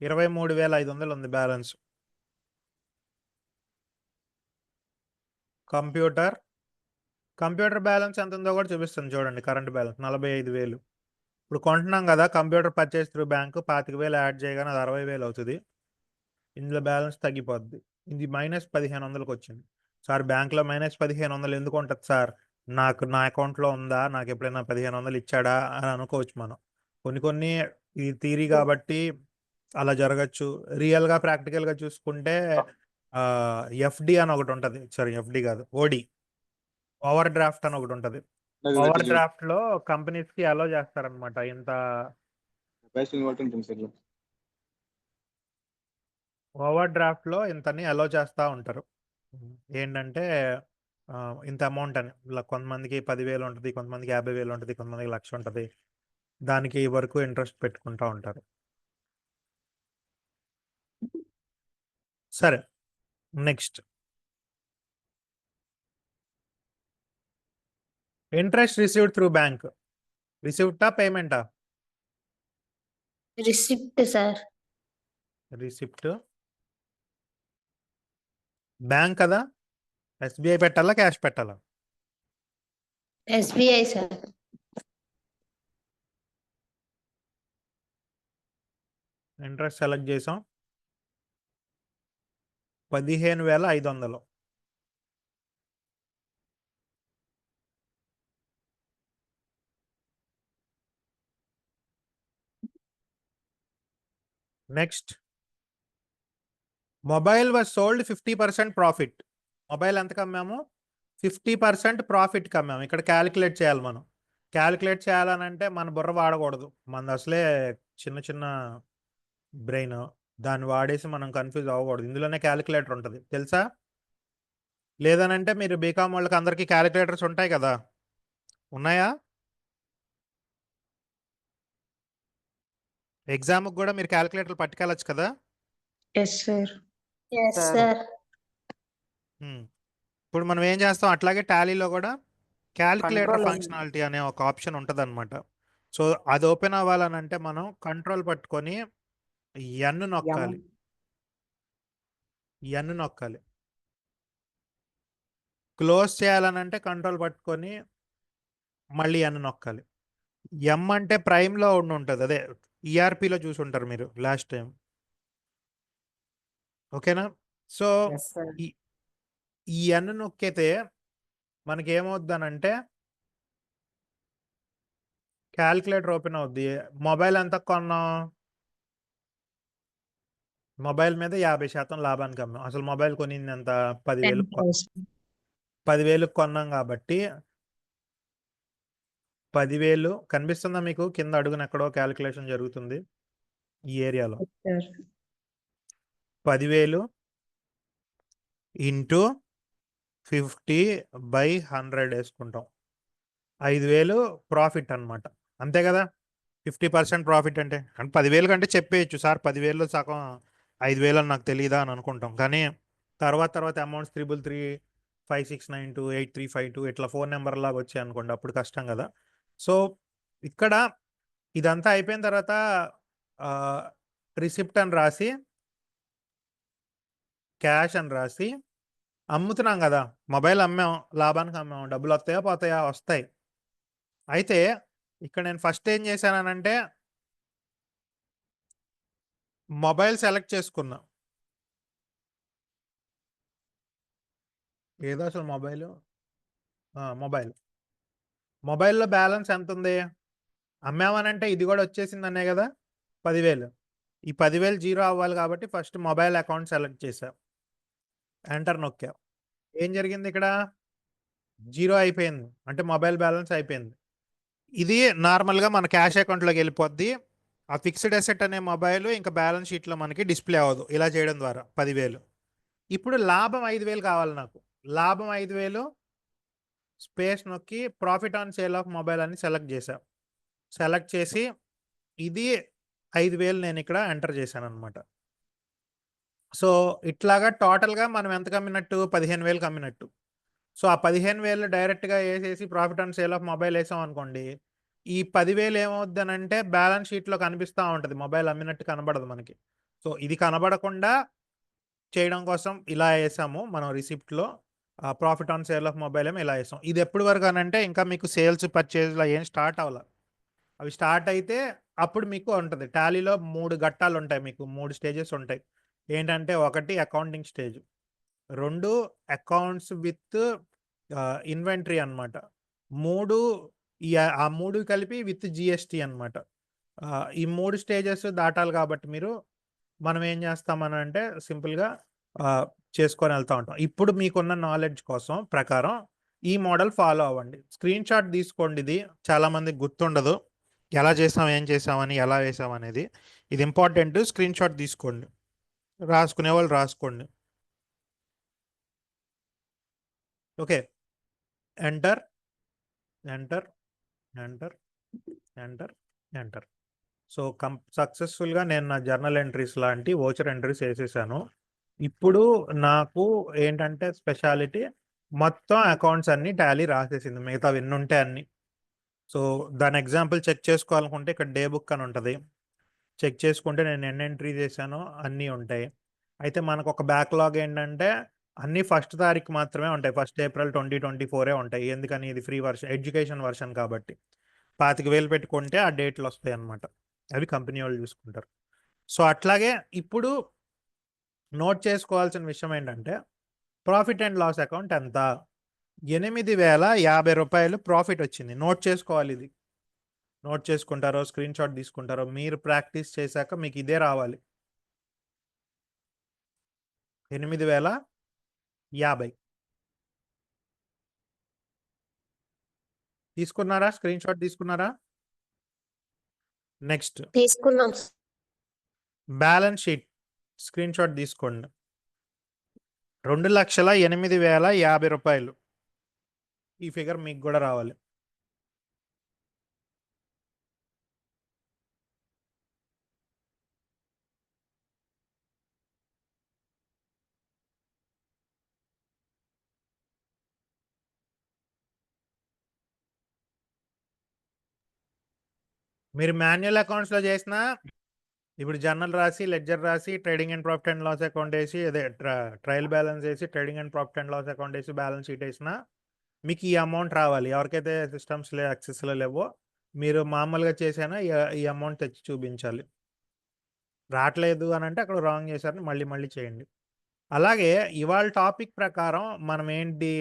Speaker 1: 23,500 ఉంది బ్యాలెన్స్. కంప్యూటర్ బ్యాలెన్స్ ఎంత ఉందో కూడా చూపిస్తుంది చూడండి. Current balance 45,000. ఇప్పుడు కొంటున్నాం కదా computer purchase through bank 25,000 add చేయగానే అది 60,000 అవుతుంది. ఇందులో బ్యాలెన్స్ తగ్గిపోద్ది. ఇది -1,500కి వచ్చింది. సార్ బ్యాంక్లో -1,500 ఎందుకు ఉంటుంది సార్, నాకు నా అకౌంట్లో ఉందా, నాకు ఎప్పుడైనా 1,500 ఇచ్చాడా అని అనుకోవచ్చు మనం. కొన్ని ఈ థియరీ కాబట్టి అలా జరగచ్చు. రియల్గా ప్రాక్టికల్గా చూసుకుంటే ఎఫ్డి అని ఒకటి ఉంటుంది. సారీ ఎఫ్డి కాదు, ఓడి, ఓవర్ డ్రాఫ్ట్ అని ఒకటి ఉంటుంది. ఓవర్ డ్రాఫ్ట్ లో కంపెనీస్ కి అలో చేస్తారనమాట. ఇంత ఓవర్ డ్రాఫ్ట్ లో ఇంతని అలో చేస్తూ ఉంటారు. ఏంటంటే ఇంత అమౌంట్ అని, ఇలా కొంతమందికి 10,000 ఉంటుంది, కొంతమందికి 50,000 ఉంటుంది, కొంతమందికి 1,00,000 ఉంటుంది. దానికి వరకు ఇంట్రెస్ట్ పెట్టుకుంటూ ఉంటారు. సరే next interest received through bank. రిసీవ్టా పేమెంటా?
Speaker 2: Receipt, sir.
Speaker 1: రిసిప్ట్. బ్యాంక్ కదా, ఎస్బీఐ పెట్టాలా క్యాష్ పెట్టాలా?
Speaker 2: SBI, sir.
Speaker 1: ఇంట్రెస్ట్ సెలెక్ట్ చేసాం. 15,500. Next mobile was sold 50% profit. Mobile ఎంత కమ్మాము? 50% ప్రాఫిట్ కమ్మాము. ఇక్కడ క్యాలిక్యులేట్ చేయాలి మనం. క్యాలిక్యులేట్ చేయాలనంటే మన బుర్ర వాడకూడదు. మనది అసలే చిన్న బ్రెయిన్, దాన్ని వాడేసి మనం కన్ఫ్యూజ్ అవ్వకూడదు. ఇందులోనే క్యాలిక్యులేటర్ ఉంటుంది తెలుసా? లేదనంటే మీరు బీకామ్ వాళ్ళకి అందరికీ క్యాలిక్యులేటర్స్ ఉంటాయి కదా, ఉన్నాయా? ఎగ్జామ్కి కూడా మీరు క్యాలిక్యులేటర్ పట్టుకెళ్ళచ్చు కదా.
Speaker 3: Yes, sir.
Speaker 2: Yes,
Speaker 4: Sir.
Speaker 2: sir.
Speaker 1: ఇప్పుడు మనం ఏం చేస్తాం, అట్లాగే టాలీలో కూడా క్యాలిక్యులేటర్
Speaker 4: Control.
Speaker 1: ఫంక్షనాలిటీ అనే ఒక ఆప్షన్ ఉంటుంది అనమాట. సో అది ఓపెన్ అవ్వాలనంటే మనం కంట్రోల్ పట్టుకొని ఎన్ నొక్కాలి. ఎన్ నొక్కాలి. క్లోజ్ చేయాలనంటే కంట్రోల్ పట్టుకొని మళ్ళీ ఎన్ నొక్కాలి. ఎం అంటే ప్రైమ్లో ఉంటుంది, అదే ఈఆర్పిలో చూసి ఉంటారు మీరు లాస్ట్ టైం. ఓకేనా? So
Speaker 4: Yes, sir.
Speaker 1: ఈ ఎన్ నొక్కితే మనకి ఏమవుద్దనంటే క్యాలిక్యులేటర్ ఓపెన్ అవుద్ది. మొబైల్ ఎంత కొన్నాం? మొబైల్ మీద 50% లాభానికి అమ్మాం. అసలు మొబైల్ కొనింది ఎంత? 10,000.
Speaker 3: 10,000.
Speaker 1: 10,000 కొన్నాం కాబట్టి 10,000 కనిపిస్తుందా మీకు? కింద అడుగున ఎక్కడో క్యాలిక్యులేషన్ జరుగుతుంది ఈ ఏరియాలో.
Speaker 3: Sir.
Speaker 1: 10,000 ఇంటూ 50/100 వేసుకుంటాం. 5,000 ప్రాఫిట్ అనమాట. అంతే కదా? 50% ప్రాఫిట్ అంటే 10,000 కంటే చెప్పేయచ్చు సార్, 10,000లో సగం 5,000 అని నాకు తెలియదా అని అనుకుంటాం. కానీ తర్వాత అమౌంట్స్ 33356928352 ఇట్లా ఫోన్ నెంబర్ లాగా వచ్చాయి అనుకోండి, అప్పుడు కష్టం కదా. సో ఇక్కడ ఇదంతా అయిపోయిన తర్వాత రిసిప్ట్ అని రాసి, క్యాష్ అని రాసి, అమ్ముతున్నాం కదా, మొబైల్ అమ్మాం, లాభానికి అమ్మాం, డబ్బులు వస్తాయా పోతాయా? వస్తాయి. అయితే ఇక్కడ నేను ఫస్ట్ ఏం చేశానంటే మొబైల్ సెలెక్ట్ చేసుకున్నా. ఏదో అసలు మొబైల్లో బ్యాలెన్స్ ఎంత ఉంది? అమ్మామనంటే ఇది కూడా వచ్చేసింది అనే కదా, 10,000. ఈ 10,000 జీరో అవ్వాలి కాబట్టి ఫస్ట్ మొబైల్ అకౌంట్ సెలెక్ట్ చేశా, ఎంటర్ నొక్కా. ఏం జరిగింది ఇక్కడ? జీరో అయిపోయింది, అంటే మొబైల్ బ్యాలెన్స్ అయిపోయింది. ఇది నార్మల్గా మన క్యాష్ అకౌంట్లోకి వెళ్ళిపోద్ది. ఆ ఫిక్స్డ్ అసెట్ అనే మొబైల్ ఇంకా బ్యాలెన్స్ షీట్లో మనకి డిస్ప్లే అవ్వదు ఇలా చేయడం ద్వారా. 10,000. ఇప్పుడు లాభం 5,000 కావాలి నాకు. లాభం 5,000 స్పేస్ నొక్కి profit on sale of mobile అని సెలెక్ట్ చేశా. సెలెక్ట్ చేసి ఇది 5,000 నేను ఇక్కడ ఎంటర్ చేశాను అనమాట. సో ఇట్లాగా టోటల్గా మనం ఎంత కమ్మినట్టు? 15,000 కమ్మినట్టు. సో ఆ 15,000 డైరెక్ట్గా వేసేసి profit on sale of mobile వేసాం అనుకోండి, ఈ 10,000 ఏమవుద్ది అని అంటే బ్యాలెన్స్ షీట్లో కనిపిస్తూ ఉంటుంది, మొబైల్ అమ్మినట్టు కనబడదు మనకి. సో ఇది కనబడకుండా చేయడం కోసం ఇలా వేసాము మనం రిసిప్ట్లో. Profit on sale of mobile ఏమో ఇలా వేసాం. ఇది ఎప్పటి వరకు అని అంటే ఇంకా మీకు సేల్స్ పర్చేజ్లో ఏం స్టార్ట్ అవ్వాలి. అవి స్టార్ట్ అయితే అప్పుడు మీకు ఉంటుంది. టాలీలో 3 ఘట్టాలు ఉంటాయి, మీకు 3 స్టేజెస్ ఉంటాయి. ఏంటంటే 1 accounting stage, 2 accounts with inventory అనమాట, 3 ఆ 3 కలిపి విత్ జిఎస్టీ అనమాట. ఈ 3 స్టేజెస్ దాటాలి కాబట్టి మనం ఏం చేస్తామని అంటే సింపుల్గా చేసుకొని వెళ్తూ ఉంటాం. ఇప్పుడు మీకున్న నాలెడ్జ్ కోసం ప్రకారం ఈ మోడల్ ఫాలో అవ్వండి. స్క్రీన్ షాట్ తీసుకోండి, ఇది చాలామందికి గుర్తుండదు ఎలా చేసాం, ఏం చేసామని, ఎలా వేసాం అనేది. ఇది ఇంపార్టెంట్, స్క్రీన్ షాట్ తీసుకోండి, రాసుకునే వాళ్ళు రాసుకోండి. Okay, enter enter enter enter enter. So సక్సెస్ఫుల్గా నేను నా జర్నల్ ఎంట్రీస్ లాంటి వోచర్ ఎంట్రీస్ వేసేసాను. ఇప్పుడు నాకు ఏంటంటే స్పెషాలిటీ, మొత్తం అకౌంట్స్ అన్ని టాలీ రాసేసింది, మిగతా ఎన్ని ఉంటే అన్ని. సో దాని ఎగ్జాంపుల్ చెక్ చేసుకోవాలనుకుంటే ఇక్కడ డే బుక్ అని ఉంటుంది, చెక్ చేసుకుంటే నేను ఎన్ని ఎంట్రీ చేశానో అన్నీ ఉంటాయి. అయితే మనకు ఒక బ్యాక్లాగ్ ఏంటంటే అన్నీ 1st తారీఖు మాత్రమే ఉంటాయి, 1 April 2024 ఉంటాయి. ఎందుకని? ఇది ఫ్రీ వర్షన్, ఎడ్యుకేషన్ వర్షన్ కాబట్టి 25,000 పెట్టుకుంటే ఆ డేట్లు వస్తాయి అన్నమాట, అవి కంపెనీ వాళ్ళు చూసుకుంటారు. సో అట్లాగే ఇప్పుడు నోట్ చేసుకోవాల్సిన విషయం ఏంటంటే ప్రాఫిట్ అండ్ లాస్ అకౌంట్ ఎంత? 8,050 రూపాయలు ప్రాఫిట్ వచ్చింది. నోట్ చేసుకోవాలి, ఇది నోట్ చేసుకుంటారో స్క్రీన్ షాట్ తీసుకుంటారో, మీరు ప్రాక్టీస్ చేశాక మీకు ఇదే రావాలి. 8,050 తీసుకున్నారా? స్క్రీన్ షాట్ తీసుకున్నారా? నెక్స్ట్
Speaker 5: తీసుకున్నాం.
Speaker 1: బ్యాలెన్స్ షీట్ స్క్రీన్ షాట్ తీసుకోండి. 2,08,050 రూపాయలు. ఈ ఫిగర్ మీకు కూడా రావాలి. మీరు మాన్యువల్ అకౌంట్స్లో చేసిన, ఇప్పుడు జర్నల్ రాసి, లెడ్జర్ రాసి, trading and profit and loss account వేసి, అదే ట్రయల్ బ్యాలెన్స్ వేసి, trading and profit and loss account వేసి, బ్యాలెన్స్ షీట్ వేసినా మీకు ఈ అమౌంట్ రావాలి. ఎవరికైతే సిస్టమ్స్లో యాక్సెస్లో లేవో, మీరు మామూలుగా చేసినా ఈ అమౌంట్ తెచ్చి చూపించాలి. రావట్లేదు అని అంటే అక్కడ రాంగ్ చేశారని మళ్ళీ చేయండి. అలాగే ఇవాళ టాపిక్ ప్రకారం మనం ఏంటి,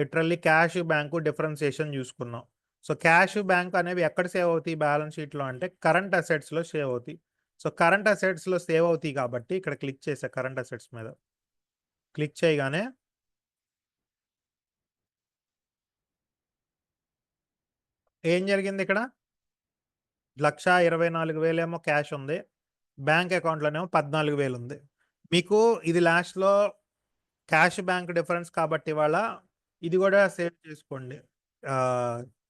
Speaker 1: లిటరల్లీ క్యాష్ బ్యాంకు డిఫరెన్సియేషన్ చూసుకున్నాం. సో క్యాష్ బ్యాంక్ అనేవి ఎక్కడ సేవ్ అవుతాయి బ్యాలెన్స్ షీట్లో అంటే కరెంట్ అసెట్స్లో సేవ్ అవుతాయి. సో కరెంట్ అసెట్స్లో సేవ్ అవుతాయి కాబట్టి ఇక్కడ క్లిక్ చేసా, కరెంట్ అసెట్స్ మీద క్లిక్ చేయగానే ఏం జరిగింది? ఇక్కడ 1,24,000 ఏమో క్యాష్ ఉంది, బ్యాంక్ అకౌంట్లోనేమో 14,000 ఉంది. మీకు ఇది లాస్ట్లో క్యాష్ బ్యాంక్ డిఫరెన్స్ కాబట్టి ఇవాళ ఇది కూడా సేవ్ చేసుకోండి,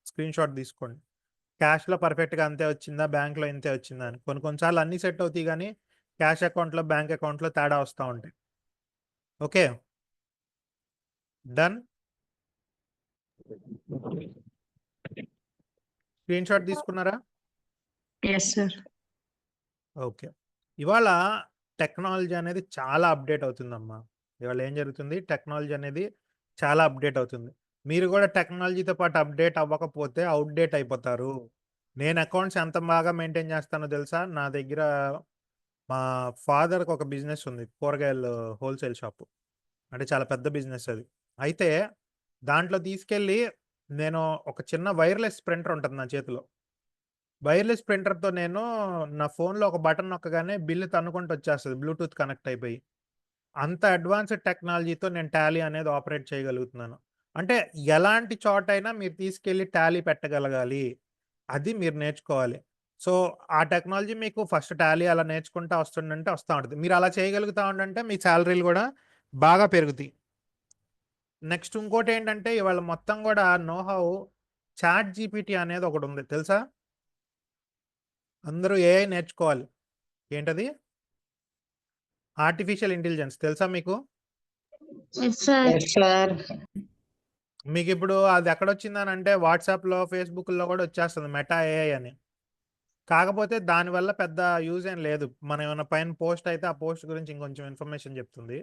Speaker 1: స్క్రీన్ షాట్ తీసుకోండి. క్యాష్లో పర్ఫెక్ట్గా అంతే వచ్చిందా, బ్యాంక్లో ఇంతే వచ్చిందా అని. కొన్నిసార్లు అన్నీ సెట్ అవుతాయి కానీ క్యాష్ అకౌంట్లో బ్యాంక్ అకౌంట్లో తేడా వస్తూ ఉంటాయి. Okay, done. స్క్రీన్ షాట్ తీసుకున్నారా?
Speaker 3: Yes, sir.
Speaker 1: ఓకే. ఇవాళ టెక్నాలజీ అనేది చాలా అప్డేట్ అవుతుందమ్మా. ఇవాళ ఏం జరుగుతుంది, టెక్నాలజీ అనేది చాలా అప్డేట్ అవుతుంది. మీరు కూడా టెక్నాలజీతో పాటు అప్డేట్ అవ్వకపోతే అవుట్డేట్ అయిపోతారు. నేను అకౌంట్స్ ఎంత బాగా మెయింటైన్ చేస్తానో తెలుసా? నా దగ్గర మా ఫాదర్కి ఒక బిజినెస్ ఉంది, కూరగాయలు హోల్సేల్ షాపు. అంటే చాలా పెద్ద బిజినెస్ అది. అయితే దాంట్లో తీసుకెళ్ళి నేను ఒక చిన్న వైర్లెస్ ప్రింటర్ ఉంటుంది నా చేతిలో. వైర్లెస్ ప్రింటర్తో నేను నా ఫోన్లో ఒక బటన్ నొక్కగానే బిల్లు తన్నుకుంటూ వచ్చేస్తుంది, బ్లూటూత్ కనెక్ట్ అయిపోయి. అంత అడ్వాన్స్డ్ టెక్నాలజీతో నేను టాలీ అనేది ఆపరేట్ చేయగలుగుతున్నాను. అంటే ఎలాంటి చోటైనా మీరు తీసుకెళ్ళి టాలీ పెట్టగలగాలి, అది మీరు నేర్చుకోవాలి. సో ఆ టెక్నాలజీ మీకు ఫస్ట్ టాలీ అలా నేర్చుకుంటా వస్తుందంటే వస్తూ ఉంటుంది. మీరు అలా చేయగలుగుతా ఉండంటే మీ శాలరీలు కూడా బాగా పెరుగుతాయి. నెక్స్ట్ ఇంకోటి ఏంటంటే ఇవాళ మొత్తం కూడా నోహౌ చాట్ జీపీటీ అనేది ఒకటి ఉంది తెలుసా? అందరూ ఏఐ నేర్చుకోవాలి. ఏంటది? ఆర్టిఫిషియల్ ఇంటెలిజెన్స్ తెలుసా మీకు?
Speaker 2: Yes, sir.
Speaker 4: Yes, sir.
Speaker 1: మీకు ఇప్పుడు అది ఎక్కడొచ్చిందని అంటే వాట్సాప్లో ఫేస్బుక్లో కూడా వచ్చేస్తుంది మెటా ఏఐ అని. కాకపోతే దానివల్ల పెద్ద యూజ్ ఏం లేదు. మనం ఏమైనా పైన పోస్ట్ అయితే ఆ పోస్ట్ గురించి ఇంకొంచెం ఇన్ఫర్మేషన్ చెప్తుంది.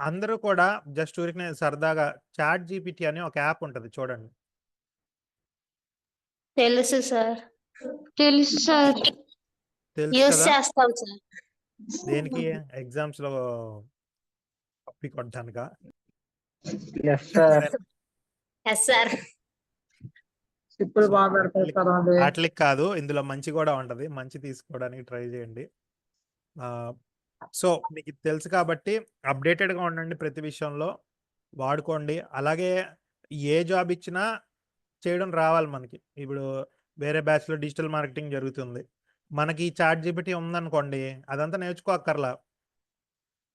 Speaker 1: అందరూ కూడా జస్ట్ ఊరికనే సరదాగా చాట్ జీపీటీ అని ఒక యాప్ ఉంటుంది చూడండి.
Speaker 2: తెలుసు సార్. తెలుసు సార్.
Speaker 1: తెలుసు
Speaker 2: యూస్
Speaker 1: కదా?
Speaker 2: చేస్తాం సార్.
Speaker 1: దేనికి? ఎగ్జామ్స్లో కాపీ కొట్టడానికా?
Speaker 4: Yes, sir.
Speaker 2: Yes sir.
Speaker 4: ఇప్పుడు బాగా పెడతారు అది.
Speaker 1: వాటికి కాదు, ఇందులో మంచి కూడా ఉంటుంది, మంచి తీసుకోవడానికి ట్రై చేయండి. సో మీకు ఇది తెలుసు కాబట్టి అప్డేటెడ్గా ఉండండి, ప్రతి విషయంలో వాడుకోండి. అలాగే ఏ జాబ్ ఇచ్చినా చేయడం రావాలి మనకి. ఇప్పుడు వేరే బ్యాచ్లో డిజిటల్ మార్కెటింగ్ జరుగుతుంది, మనకి ఈ చాట్ జీపీటీ ఉందనుకోండి, అదంతా నేర్చుకోక్కర్లా.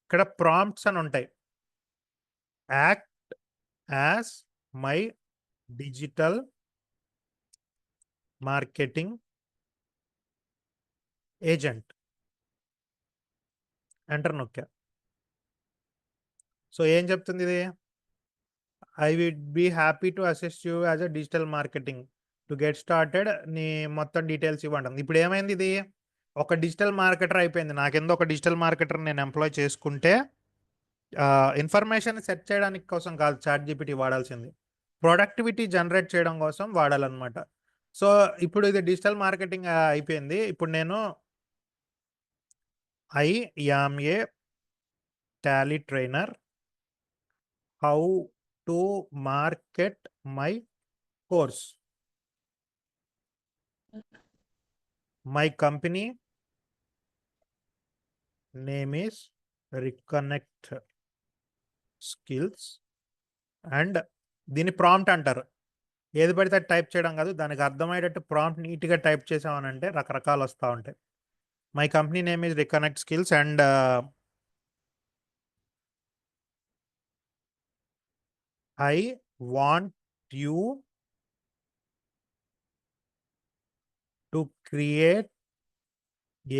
Speaker 1: ఇక్కడ ప్రాంప్ట్స్ అని ఉంటాయి. Act as my digital marketing agent, enter నొక్కా. సో ఏం చెప్తుంది ఇది? I would be happy to assist you as a digital marketing to get started. నీ మొత్తం డీటెయిల్స్ ఇవ్వండి. ఇప్పుడు ఏమైంది, ఇది ఒక డిజిటల్ మార్కెటర్ అయిపోయింది. నాకెందుకు ఒక డిజిటల్ మార్కెటర్ నేను ఎంప్లాయ్ చేసుకుంటే ఇన్ఫర్మేషన్ సెట్ చేయడానికి కోసం కాదు చాట్ జీపీటీ వాడాల్సింది, ప్రొడక్టివిటీ జనరేట్ చేయడం కోసం వాడాలన్నమాట. సో ఇప్పుడు ఇది డిజిటల్ మార్కెటింగ్ అయిపోయింది. ఇప్పుడు నేను I am a Tally trainer, how to market my course, my company name is Reconnect Skills. And దీన్ని ప్రాంప్ట్ అంటారు. ఏది పడితే టైప్ చేయడం కాదు, దానికి అర్థమయ్యేటట్టు ప్రాంప్ట్ నీట్గా టైప్ చేసామనంటే రకరకాలు వస్తూ ఉంటాయి. My company name is Reconnect Skills and I want you to create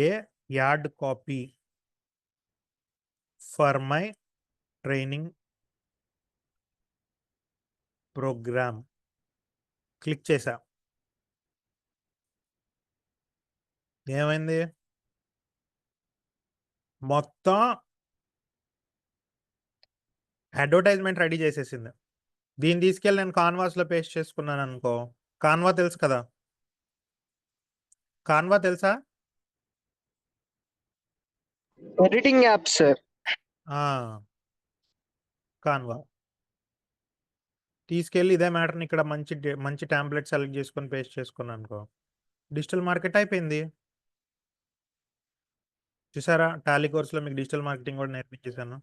Speaker 1: a ad copy for my training program. Click చేసా. ఏమైంది? మొత్తం అడ్వర్టైజ్మెంట్ రెడీ చేసేసింది. దీన్ని తీసుకెళ్ళి నేను కాన్వాస్లో పేస్ట్ చేసుకున్నాను అనుకో. కాన్వా తెలుసు కదా? కాన్వా తెలుసా?
Speaker 4: Editing app sir.
Speaker 1: కాన్వా తీసుకెళ్ళి ఇదే మ్యాటర్ని ఇక్కడ మంచి టెంప్లెట్ సెలెక్ట్ చేసుకొని పేస్ట్ చేసుకున్నాను అనుకో, డిజిటల్ మార్కెట్ అయిపోయింది. చూసారా, టాలీ కోర్సులో మీకు డిజిటల్ మార్కెటింగ్ కూడా నేర్పించేశాను.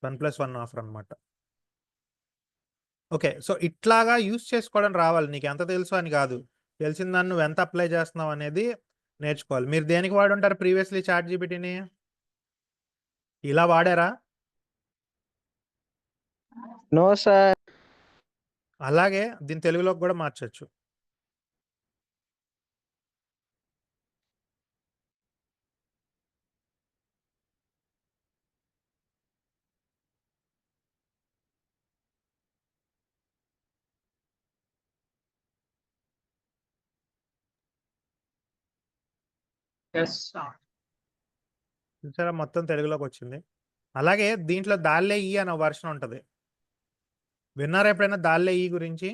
Speaker 1: 1+1 ఆఫర్ అనమాట. ఓకే, సో ఇట్లాగా యూస్ చేసుకోవడం రావాలి. నీకు ఎంత తెలుసు అని కాదు, తెలిసిన దాన్ని నువ్వు ఎంత అప్లై చేస్తున్నావు అనేది నేర్చుకోవాలి. మీరు దేనికి వాడుంటారు ప్రీవియస్లీ చాట్ జీపీటీని? ఇలా వాడారా?
Speaker 4: No sir.
Speaker 1: అలాగే దీన్ని తెలుగులోకి కూడా మార్చచ్చు.
Speaker 4: Yes sir.
Speaker 1: చూసారా మొత్తం తెలుగులోకి వచ్చింది. అలాగే దీంట్లో దాల్లే ఈ అనే వర్షన్ ఉంటది. విన్నారా ఎప్పుడైనా దాల్లే ఈ గురించి?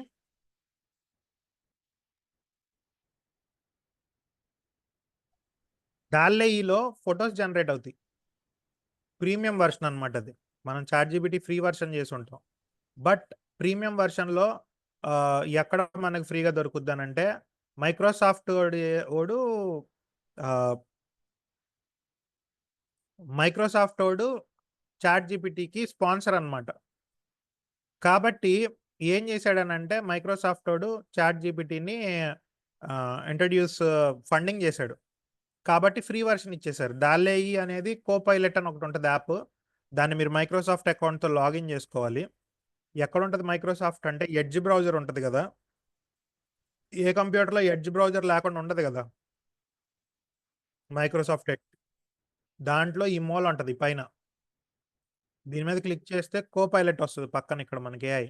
Speaker 1: దాల్లే ఈలో ఫొటోస్ జనరేట్ అవుతాయి. ప్రీమియం వర్షన్ అనమాట అది. మనం చాట్ జీపీటీ ఫ్రీ వర్షన్ చేసి ఉంటాం. బట్ ప్రీమియం వర్షన్లో ఎక్కడ మనకు ఫ్రీగా దొరుకుద్ది అని అంటే మైక్రోసాఫ్ట్ ఓడు మైక్రోసాఫ్ట్ ఓడు చాట్ జీపీటీకి స్పాన్సర్ అన్నమాట. కాబట్టి ఏం చేశాడనంటే మైక్రోసాఫ్ట్ ఓడు చాట్ జీపీటీని ఇంట్రడ్యూస్ ఫండింగ్ చేశాడు. కాబట్టి ఫ్రీ వర్షన్ ఇచ్చేశారు. దాల్లేయి అనేది కోపైలట్ అని ఒకటి ఉంటుంది యాప్. దాన్ని మీరు మైక్రోసాఫ్ట్ అకౌంట్తో లాగిన్ చేసుకోవాలి. ఎక్కడ ఉంటుంది మైక్రోసాఫ్ట్ అంటే ఎడ్జ్ బ్రౌజర్ ఉంటుంది కదా, ఏ కంప్యూటర్లో ఎడ్జ్ బ్రౌజర్ లేకుండా ఉండదు కదా మైక్రోసాఫ్ట్ ఎడ్జ్. దాంట్లో ఈ మూల ఉంటుంది పైన. దీని మీద క్లిక్ చేస్తే కోపైలట్ వస్తుంది పక్కన ఇక్కడ మనకి AI.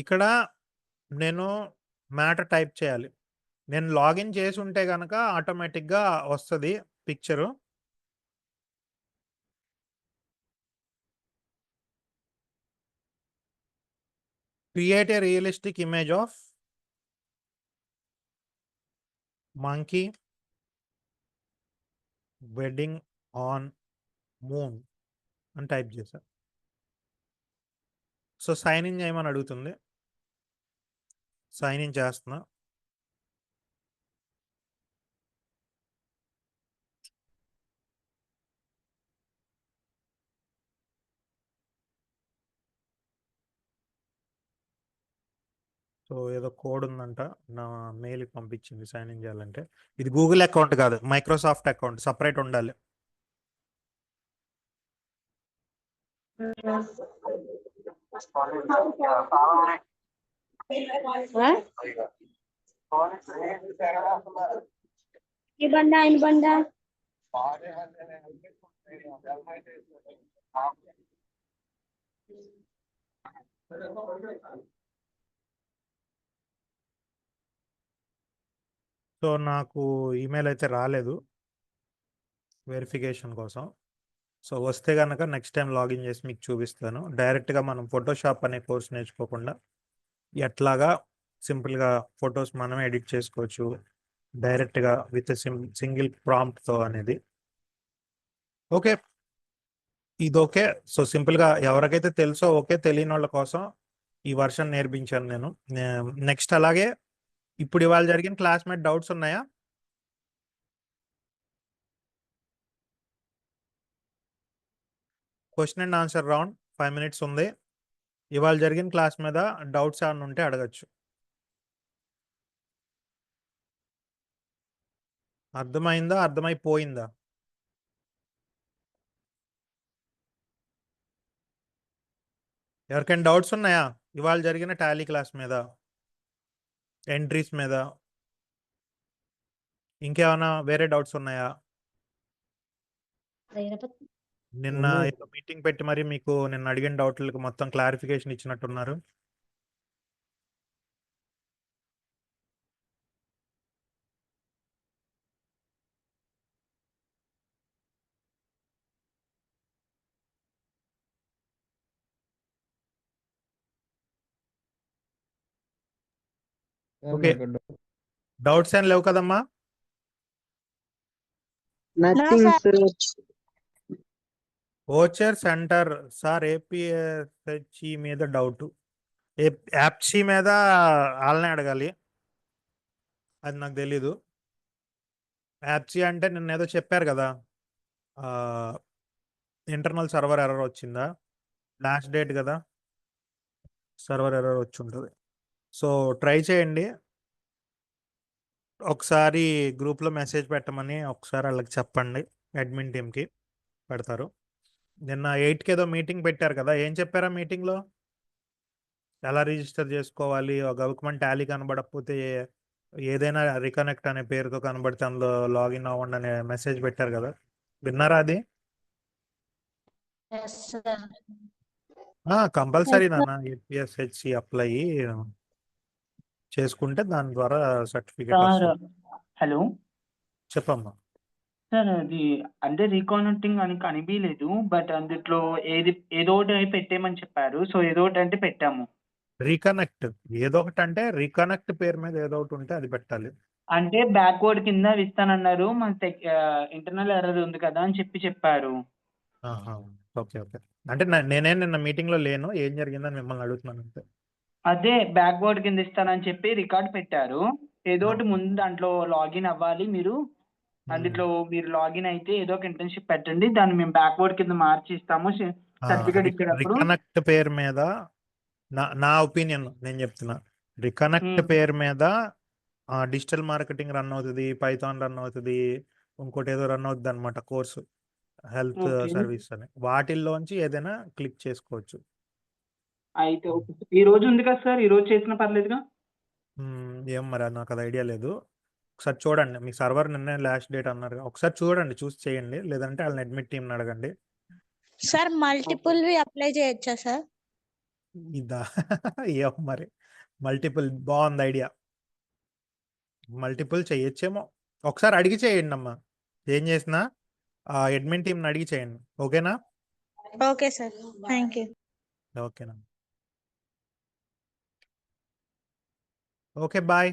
Speaker 1: ఇక్కడ నేను మ్యాటర్ టైప్ చేయాలి. నేను లాగిన్ చేసి ఉంటే కనుక ఆటోమేటిక్గా వస్తుంది picture. Create a realistic image of monkey wedding on moon అని టైప్ చేశాను. సో సైన్ ఇన్ చేయమని అడుగుతుంది. సైన్ ఇన్ చేస్తున్నా. సో ఏదో కోడ్ ఉందంట, నా మెయిల్కి పంపించింది సైన్ ఇన్ చేయాలంటే. ఇది గూగుల్ అకౌంట్ కాదు, మైక్రోసాఫ్ట్ అకౌంట్, సపరేట్ ఉండాలి.
Speaker 2: ఈ బండ
Speaker 1: సో నాకు ఈమెయిల్ అయితే రాలేదు వెరిఫికేషన్ కోసం. సో వస్తే కనుక నెక్స్ట్ టైం లాగిన్ చేసి మీకు చూపిస్తాను. డైరెక్ట్గా మనం ఫోటోషాప్ అనే కోర్స్ నేర్చుకోకుండా ఎట్లాగా సింపుల్గా ఫొటోస్ మనమే ఎడిట్ చేసుకోవచ్చు డైరెక్ట్గా విత్ సింగిల్ ప్రాంప్ట్తో అనేది. ఓకే, ఇది ఓకే. సో సింపుల్గా ఎవరికైతే తెలుసో ఓకే, తెలియని వాళ్ళ కోసం ఈ వర్షన్ నేర్పించాను నేను. నెక్స్ట్ అలాగే ఇప్పుడు ఇవాళ జరిగిన క్లాస్మేట్ డౌట్స్ ఉన్నాయా? Question and answer round 5 minutes ఉంది. ఇవాళ జరిగిన క్లాస్ మీద డౌట్స్ ఏమైనా ఉంటే అడగచ్చు. అర్థమైందా, అర్థమైపోయిందా? ఎవరికైనా డౌట్స్ ఉన్నాయా ఇవాళ జరిగిన టాలీ క్లాస్ మీద, ఎంట్రీస్ మీద? ఇంకేమైనా వేరే డౌట్స్ ఉన్నాయా? నిన్న ఏదో మీటింగ్ పెట్టి మరి మీకు నిన్న అడిగిన డౌట్లకు మొత్తం క్లారిఫికేషన్ ఇచ్చినట్టున్నారు. ఓకే, డౌట్స్ ఏం లేవు కదమ్మా?
Speaker 4: Nothing sir.
Speaker 1: Voucher centre sir APSHE మీద డౌట్. యాప్సీ మీద వాళ్ళనే అడగాలి, అది నాకు తెలీదు. యాప్సీ అంటే నిన్న ఏదో చెప్పారు కదా, ఇంటర్నల్ సర్వర్ ఎర్రర్ వచ్చిందా, లాస్ట్ డేట్ కదా, సర్వర్ ఎర్రర్ వచ్చి ఉంటుంది. సో ట్రై చేయండి. ఒకసారి గ్రూప్లో మెసేజ్ పెట్టమని ఒకసారి వాళ్ళకి చెప్పండి, అడ్మిన్ టీమ్కి పెడతారు. నిన్న 8కి ఏదో మీటింగ్ పెట్టారు కదా, ఏం చెప్పారా మీటింగ్లో? ఎలా రిజిస్టర్ చేసుకోవాలి, గవర్నమెంట్ టాలీ కనబడకపోతే ఏదైనా రికనెక్ట్ అనే పేరుతో కనబడితే అందులో లాగిన్ అవ్వండి అనే మెసేజ్ పెట్టారు కదా, విన్నారా అది? కంపల్సరీ నాన్న, ఏపీఎస్హెచ్సి అప్లై. చేసుకుంటే దాని ద్వారా సర్టిఫికేట్
Speaker 5: సార్
Speaker 1: వస్తుంది.
Speaker 5: హలో
Speaker 1: చెప్పమ్మా.
Speaker 5: సార్ అది అంటే రీకనెక్టింగ్ అని కనిపించలేదు, బట్ అందులో ఏదో ఒకటి పెట్టేయమని చెప్పారు. సో ఏదో ఒకటి అంటే పెట్టాము.
Speaker 1: రీకనెక్ట్ ఏదో ఒకటి అంటే రీకనెక్ట్ పేరు మీద ఏదో ఒకటి ఉంటే అది పెట్టాలి.
Speaker 5: అంటే బ్యాక్వర్డ్ కింద ఇస్తానన్నారు, మన ఇంటర్నల్ ఎర్రర్ ఉంది కదా అని చెప్పారు.
Speaker 1: Okay okay. అంటే నేనే నిన్న మీటింగ్ లో లేను, ఏం జరిగిందని మిమ్మల్ని అడుగుతున్నాను అంతే.
Speaker 5: అదే బ్యాక్వర్డ్ కింద ఇస్తానని చెప్పి రికార్డ్ పెట్టారు. ఏదో ఒకటి
Speaker 1: ఆహా.
Speaker 5: ముందు దాంట్లో లాగిన్ అవ్వాలి మీరు. అందులో మీరు లాగిన్ అయితే ఏదో ఒక ఇంటర్న్షిప్ పెట్టండి, దాన్ని మేము బ్యాక్వర్డ్ కింద మార్చి ఇస్తాము సర్టిఫికేట్ ఇచ్చేటప్పుడు.
Speaker 1: రికనెక్ట్ పేరు మీద నా ఒపీనియన్ నేను చెప్తున్నా. రికనెక్ట్ పేరు మీద డిజిటల్ మార్కెటింగ్ రన్ అవుతుంది, పైథాన్ రన్ అవుతుంది, ఇంకోటి ఏదో రన్ అవుతుంది అనమాట కోర్సు, హెల్త్
Speaker 5: Okay.
Speaker 1: సర్వీస్ అని. వాటిల్లోంచి ఏదైనా క్లిక్ చేసుకోవచ్చు.
Speaker 5: అయితే ఈ రోజు ఉంది కదా సార్, ఈ రోజు చేసినా పర్లేదుగా.
Speaker 1: ఏం మరి నాకు అది ఐడియా లేదు. ఒకసారి చూడండి, మీ సర్వర్ నిన్న లాస్ట్ డేట్ అన్నారు, ఒకసారి చూడండి, చూసి చేయండి, లేదంటే వాళ్ళని అడ్మిట్ టీంని అడగండి.
Speaker 2: సార్ మల్టిపుల్ వి అప్లై చేయొచ్చా సార్?
Speaker 1: ఇదా ఏం మరి మల్టిపుల్ బాగుంది ఐడియా, మల్టిపుల్ చెయ్యొచ్చేమో. ఒకసారి అడిగి చేయండి అమ్మా, ఏం చేసినా అడ్మిన్ టీంని అడిగి చేయండి. ఓకేనా?
Speaker 2: Okay sir, thank you.
Speaker 1: ఓకేనా? Okay bye.